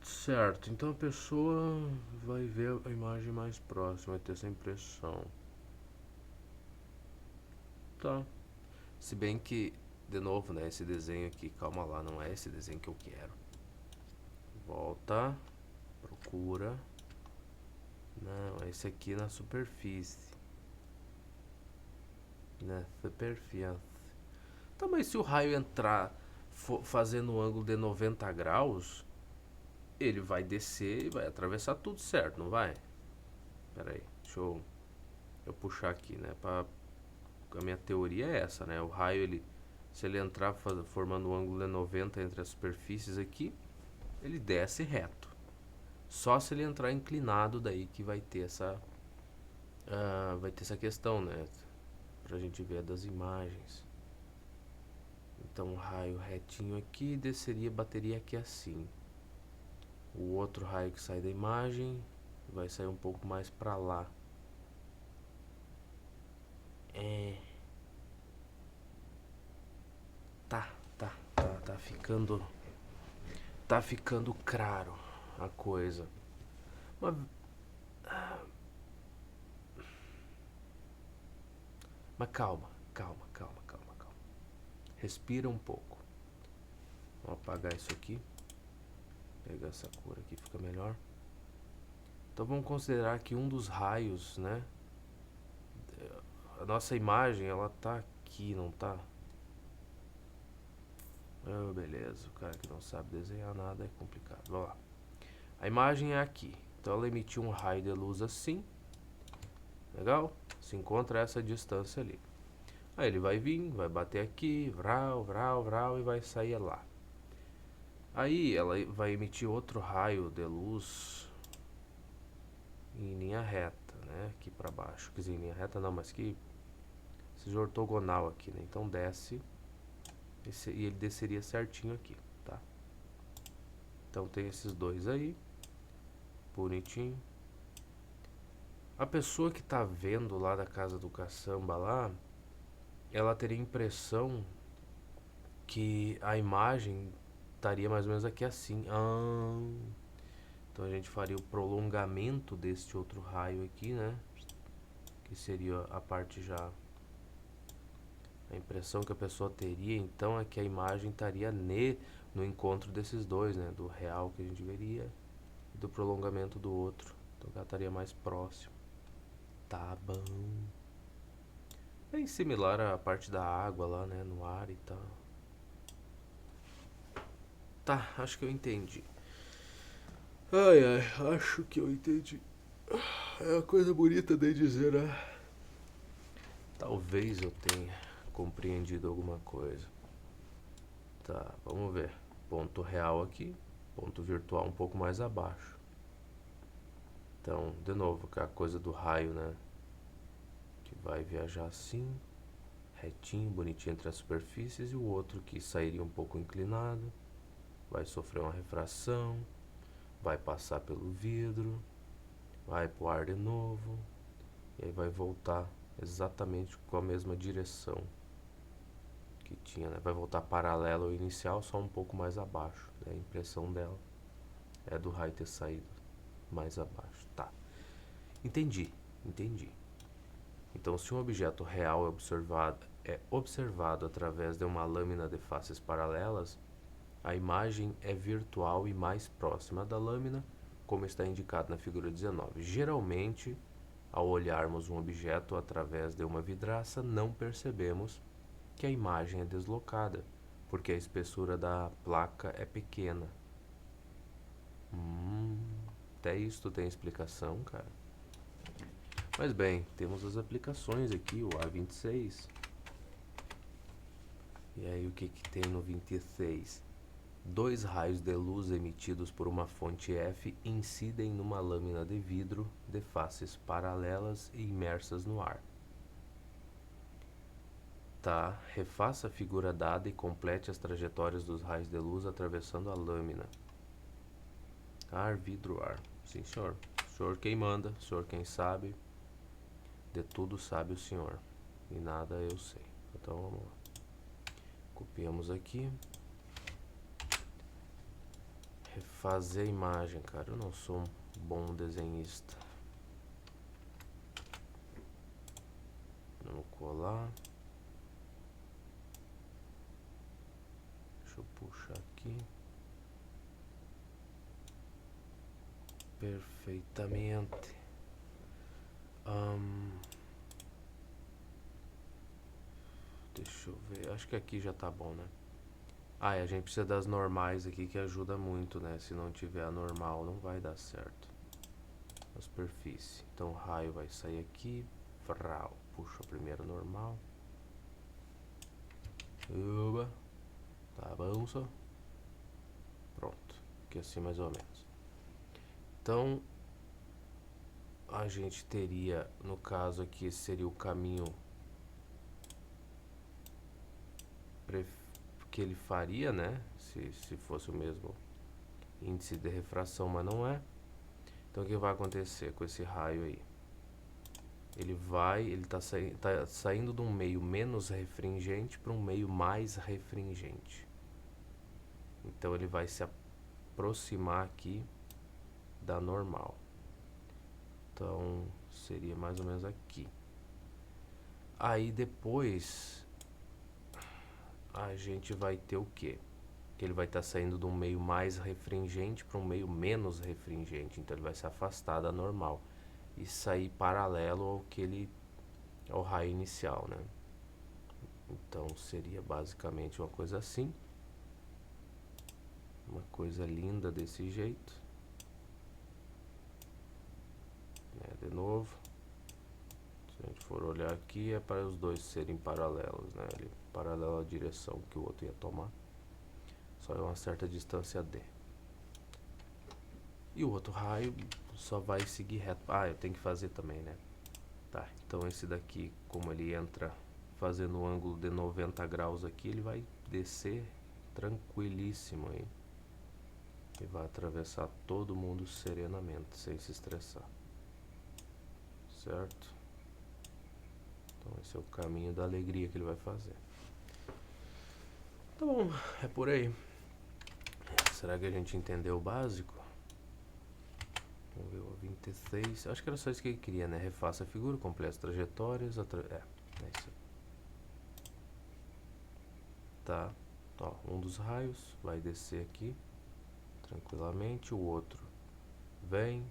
Certo, então a pessoa vai ver a imagem mais próxima, vai ter essa impressão. Tá. Se bem que, de novo, né, esse desenho aqui, calma lá, não é esse desenho que eu quero. Volta, procura. Não, esse aqui na superfície. Na superfície. Tá, mas se o raio entrar fazendo um ângulo de 90 graus, ele vai descer e vai atravessar tudo certo, não vai? Pera aí, deixa eu puxar aqui, né? A minha teoria é essa, né? O raio, se ele entrar formando um ângulo de 90 entre as superfícies aqui, ele desce reto. Só se ele entrar inclinado, daí que vai ter essa questão, né? Pra gente ver das imagens. Então, um raio retinho aqui desceria, bateria aqui assim. O outro raio que sai da imagem vai sair um pouco mais pra lá. Tá ficando claro a coisa. Mas, mas calma. Respira um pouco. Vamos apagar isso aqui. Pegar essa cor aqui, fica melhor. Então vamos considerar que um dos raios, né? A nossa imagem, ela tá aqui, não tá? Oh, beleza, o cara que não sabe desenhar nada é complicado. Vamos lá. A imagem é aqui. Então ela emitiu um raio de luz assim. Legal? Se encontra essa distância ali. Aí ele vai vir, vai bater aqui, vral, vral, vral, e vai sair lá. Aí ela vai emitir outro raio de luz em linha reta, né? Aqui pra baixo. Quer dizer, em linha reta não, mas que seja ortogonal aqui, né? Então desce e ele desceria certinho aqui, tá? Então tem esses dois aí. Bonitinho. A pessoa que tá vendo lá da casa do caçamba lá, ela teria a impressão que a imagem estaria mais ou menos aqui assim. Então a gente faria o prolongamento deste outro raio aqui, né? Que seria a parte já. A impressão que a pessoa teria então é que a imagem estaria no encontro desses dois, né? Do real que a gente veria e do prolongamento do outro. Então ela estaria mais próximo. Tá bom. Bem similar à parte da água lá, né? No ar e tal. Tá, acho que eu entendi. Acho que eu entendi. É uma coisa bonita de dizer, né? Talvez eu tenha compreendido alguma coisa. Tá, vamos ver. Ponto real aqui, ponto virtual um pouco mais abaixo. Então, de novo, que é a coisa do raio, né? Que vai viajar assim, retinho, bonitinho entre as superfícies, e o outro que sairia um pouco inclinado. vai sofrer uma refração, vai passar pelo vidro, vai pro ar de novo, e aí vai voltar exatamente com a mesma direção que tinha, né? Vai voltar paralelo ao inicial, só um pouco mais abaixo, né? A impressão dela é do raio ter saído mais abaixo. Tá, entendi. Então, se um objeto real é observado através de uma lâmina de faces paralelas, a imagem é virtual e mais próxima da lâmina, como está indicado na figura 19. Geralmente, ao olharmos um objeto através de uma vidraça, não percebemos que a imagem é deslocada, porque a espessura da placa é pequena. Até isso tem explicação, cara. Mas bem, temos as aplicações aqui, o A26. E aí o que tem no 26? Dois raios de luz emitidos por uma fonte F incidem numa lâmina de vidro de faces paralelas e imersas no ar. Tá, refaça a figura dada e complete as trajetórias dos raios de luz atravessando a lâmina. Ar, vidro, ar. Sim, senhor. O senhor quem manda, o senhor quem sabe. De tudo sabe o senhor. E nada eu sei. Então vamos lá. Copiamos aqui. Refazer a imagem, cara. Eu não sou um bom desenhista. Vamos colar. Deixa eu puxar aqui. Perfeitamente. Deixa eu ver. Acho que aqui já tá bom, né? Ah, e a gente precisa das normais aqui, que ajuda muito, né? Se não tiver a normal, não vai dar certo. A superfície. Então o raio vai sair aqui. Vrau. Puxa a primeira normal. Uba. Tá bom, só. Pronto. Aqui assim mais ou menos. Então, a gente teria, no caso aqui, esse seria o caminho que ele faria, né? Se fosse o mesmo índice de refração, mas não é. Então o que vai acontecer com esse raio aí? Ele tá saindo de um meio menos refringente para um meio mais refringente. Então ele vai se aproximar aqui da normal. Então seria mais ou menos aqui. Aí depois a gente vai ter o quê? Que ele vai estar saindo de um meio mais refringente para um meio menos refringente. Então ele vai se afastar da normal e sair paralelo ao raio inicial, né? Então seria basicamente uma coisa assim. Uma coisa linda desse jeito. De novo. Se a gente for olhar aqui, é para os dois serem paralelos, né? Ele paralelo à direção que o outro ia tomar. Só é uma certa distância D. E o outro raio só vai seguir reto. Ah, eu tenho que fazer também, né? Tá, então esse daqui, como ele entra fazendo um ângulo de 90 graus aqui, ele vai descer tranquilíssimo aí. E vai atravessar todo mundo serenamente, sem se estressar. Certo? Então esse é o caminho da alegria que ele vai fazer. Tá bom, é por aí. Será que a gente entendeu o básico? Vamos ver o 26. Acho que era só isso que ele queria, né? Refaça a figura, complete trajetórias. É isso aí. Tá. Ó, um dos raios vai descer aqui tranquilamente. O outro vem,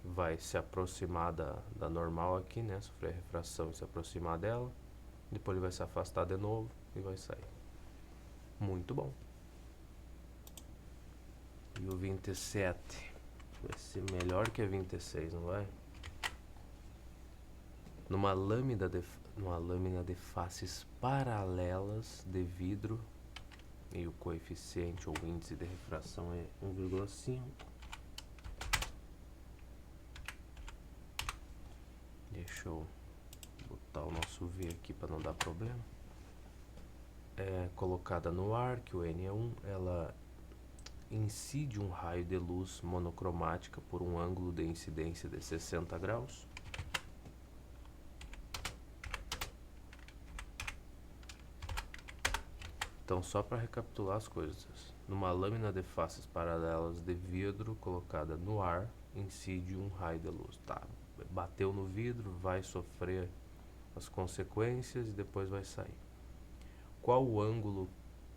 vai se aproximar da normal aqui, né? Sofrer refração e se aproximar dela. Depois ele vai se afastar de novo e vai sair. Muito bom. E o 27 vai ser melhor que a 26, não vai? Numa lâmina de faces paralelas de vidro, e o coeficiente ou índice de refração é 1,5. Deixa eu botar o nosso V aqui para não dar problema. É colocada no ar, que o N é 1, ela incide um raio de luz monocromática por um ângulo de incidência de 60 graus. Então, só para recapitular as coisas, numa lâmina de faces paralelas de vidro colocada no ar, incide um raio de luz. Tá, bateu no vidro, vai sofrer as consequências e depois vai sair. Qual o ângulo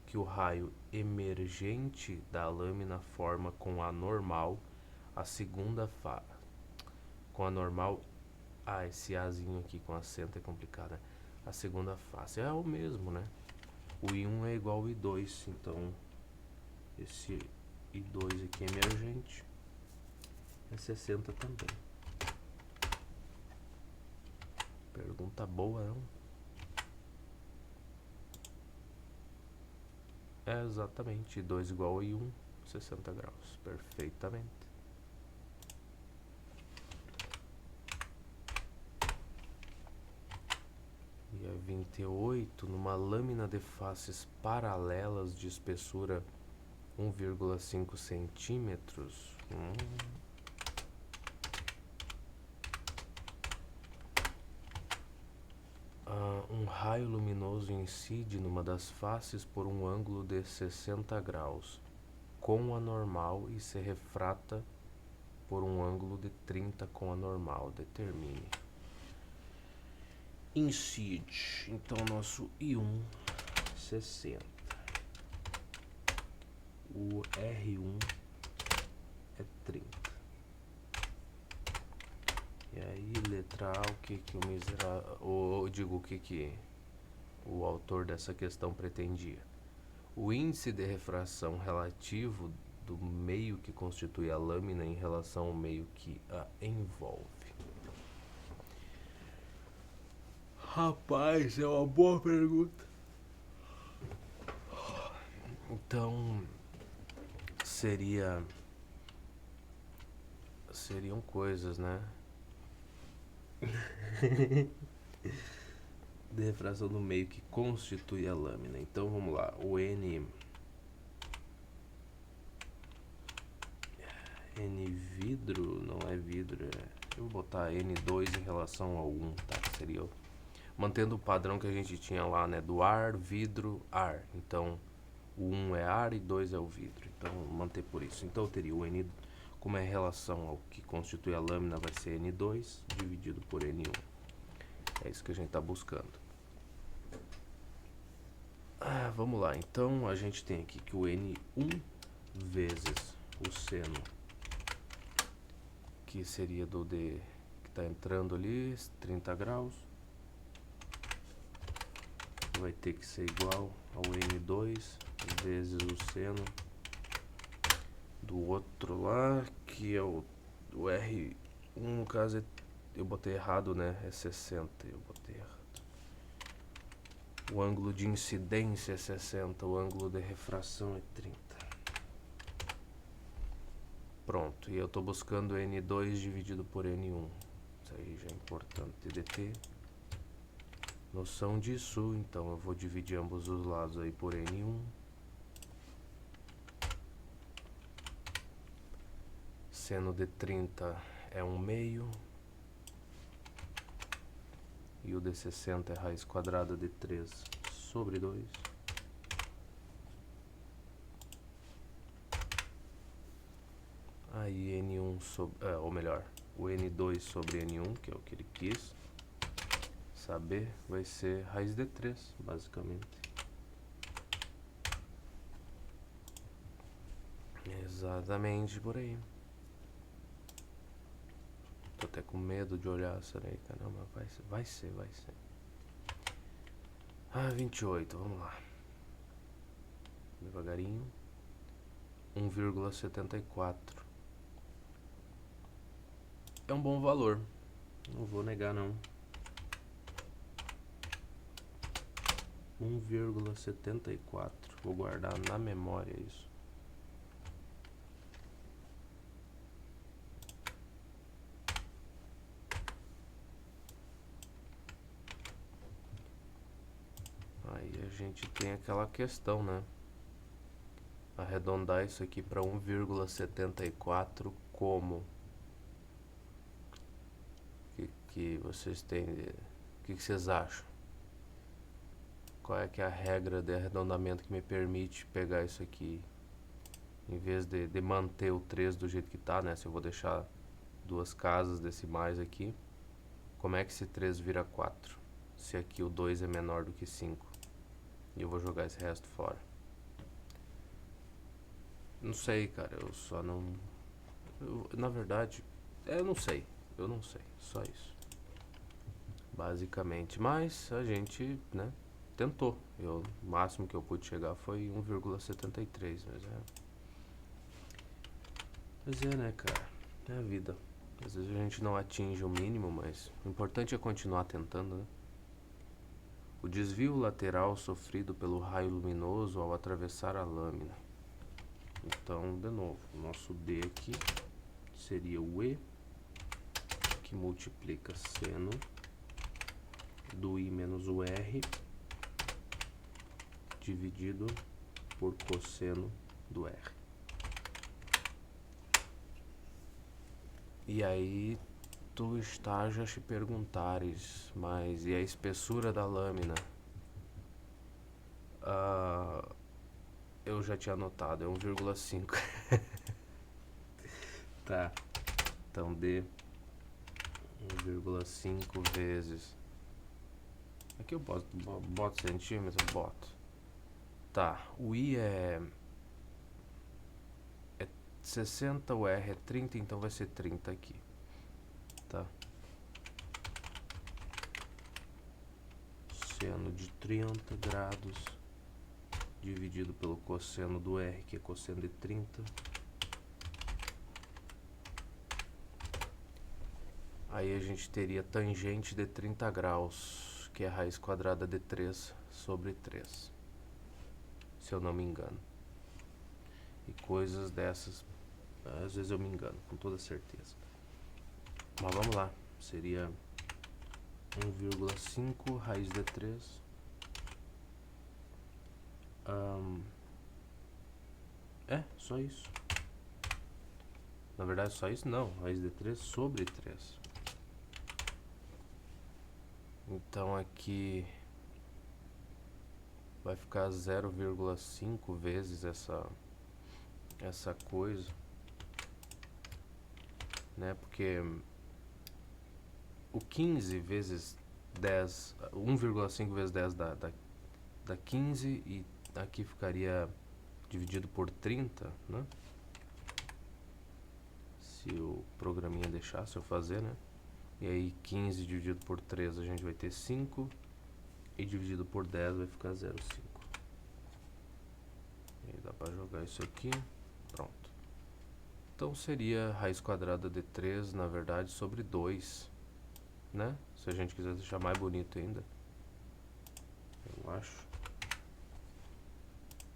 que o raio emergente da lâmina forma com a normal, a segunda face? Com a normal, esse Azinho aqui com acento é complicado, né? A segunda face é o mesmo, né? O I1 é igual ao I2, então esse I2 aqui emergente é 60 também. Pergunta boa, não? É exatamente, I2 igual a I1, 60 graus, perfeitamente. E a 28, numa lâmina de faces paralelas de espessura 1,5 centímetros. Um raio luminoso incide numa das faces por um ângulo de 60 graus, com a normal, e se refrata por um ângulo de 30 com a normal. Determine. Incide. Então, nosso I1, 60. O R1 é 30. E aí, letra A, o que o miserável... Ou digo, o que o autor dessa questão pretendia? O índice de refração relativo do meio que constitui a lâmina em relação ao meio que a envolve. Rapaz, é uma boa pergunta. Então, seriam coisas, né? De refração do meio que constitui a lâmina. Então vamos lá, o N vidro, não é vidro, eu vou botar N2 em relação ao 1, tá? Seria mantendo o padrão que a gente tinha lá, né? Do ar, vidro, ar. Então o 1 é ar e 2 é o vidro. Então manter por isso. Então eu teria o N, como é em relação ao que constitui a lâmina, vai ser N2 dividido por N1. É isso que a gente está buscando. Vamos lá, então a gente tem aqui que o N1 vezes o seno, que seria do D que está entrando ali, 30 graus, vai ter que ser igual ao N2 vezes o seno do outro lá, que é o R1, no caso eu botei errado, né? É 60, eu botei errado. O ângulo de incidência é 60, o ângulo de refração é 30. Pronto, e eu estou buscando N2 dividido por N1. Isso aí já é importante de ter noção disso. Então eu vou dividir ambos os lados aí por N1. Seno de 30 é 1/2. E o de 60 é raiz quadrada de 3 sobre 2. Aí N1 sobre... ou melhor, o N2 sobre N1, que é o que ele quis saber, vai ser raiz de 3, basicamente. Exatamente por aí. Tô até com medo de olhar essa aí, caramba, vai ser. 28, vamos lá. Devagarinho. 1,74. É um bom valor, não vou negar não. 1,74. Vou guardar na memória isso. Aí a gente tem aquela questão, né? arredondar isso aqui para 1,74 como? Que vocês têm? O que vocês acham? Qual é que é a regra de arredondamento que me permite pegar isso aqui? Em vez de manter o 3 do jeito que tá, né? Se eu vou deixar duas casas decimais aqui, como é que esse 3 vira 4? Se aqui o 2 é menor do que 5. E eu vou jogar esse resto fora. Não sei, cara. Eu só não... na verdade, eu não sei. Eu não sei. Só isso. Basicamente. Mas a gente, né? Tentou. O máximo que eu pude chegar foi 1,73. Mas é, né, cara? É a vida. Às vezes a gente não atinge o mínimo, mas o importante é continuar tentando, né? O desvio lateral sofrido pelo raio luminoso ao atravessar a lâmina. Então, de novo, o nosso D aqui seria o E, que multiplica seno do I menos o R, dividido por cosseno do R. E aí, tu estás a te perguntares, mas e a espessura da lâmina? Eu já tinha anotado, é 1,5. Tá. Então D 1,5 vezes. Aqui eu boto centímetro, boto. Tá, o I é 60, o R é 30, então vai ser 30 aqui. Tá? Seno de 30 graus dividido pelo cosseno do R, que é cosseno de 30. Aí a gente teria tangente de 30 graus, que é raiz quadrada de 3 sobre 3. Se eu não me engano. E coisas dessas, às vezes eu me engano, com toda certeza. Mas vamos lá, seria 1,5 raiz de 3. Só isso. Na verdade, só isso não, raiz de 3 sobre 3. Então aqui vai ficar 0,5 vezes essa coisa, né? Porque o 15 vezes 10, 1,5 vezes 10 dá 15, e aqui ficaria dividido por 30, né? Se o programinha deixasse eu fazer, né? E aí 15 dividido por 3 a gente vai ter 5, e dividido por 10 vai ficar 0,5. E aí dá pra jogar isso aqui, pronto. Então seria raiz quadrada de 3, na verdade, sobre 2, né? Se a gente quiser deixar mais bonito ainda, eu acho.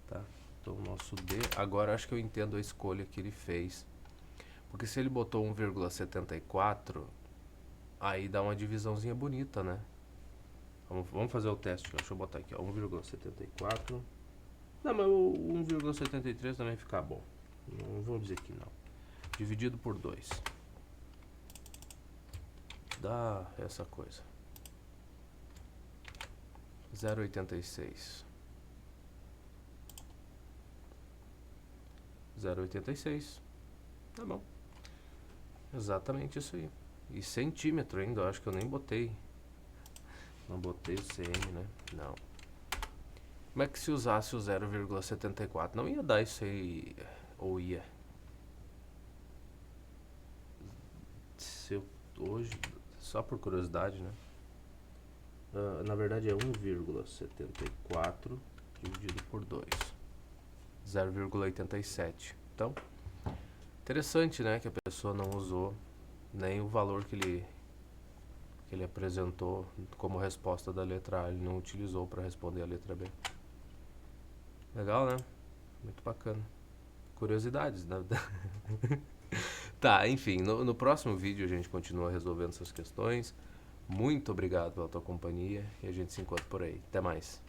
Tá? Então o nosso D, agora acho que eu entendo a escolha que ele fez. Porque se ele botou 1,74, aí dá uma divisãozinha bonita, né? Vamos fazer o teste. Deixa eu botar aqui, ó, 1,74. Não, mas o 1,73 também fica bom. Não vou dizer que não. Dividido por 2. Dá essa coisa. 0,86. 0,86. Tá bom. Exatamente isso aí. E centímetro ainda, eu acho que eu nem botei. Não botei o cm, né? Não. Como é que se usasse o 0,74? Não ia dar isso aí, ou ia? Se eu, hoje, só por curiosidade, né? Na verdade é 1,74 dividido por 2. 0,87. Então, interessante, né? Que a pessoa não usou nem o valor que ele apresentou como resposta da letra A. Ele não utilizou para responder a letra B. Legal, né? Muito bacana. Curiosidades, né? Tá, enfim, no próximo vídeo a gente continua resolvendo essas questões. Muito obrigado pela tua companhia e a gente se encontra por aí. Até mais.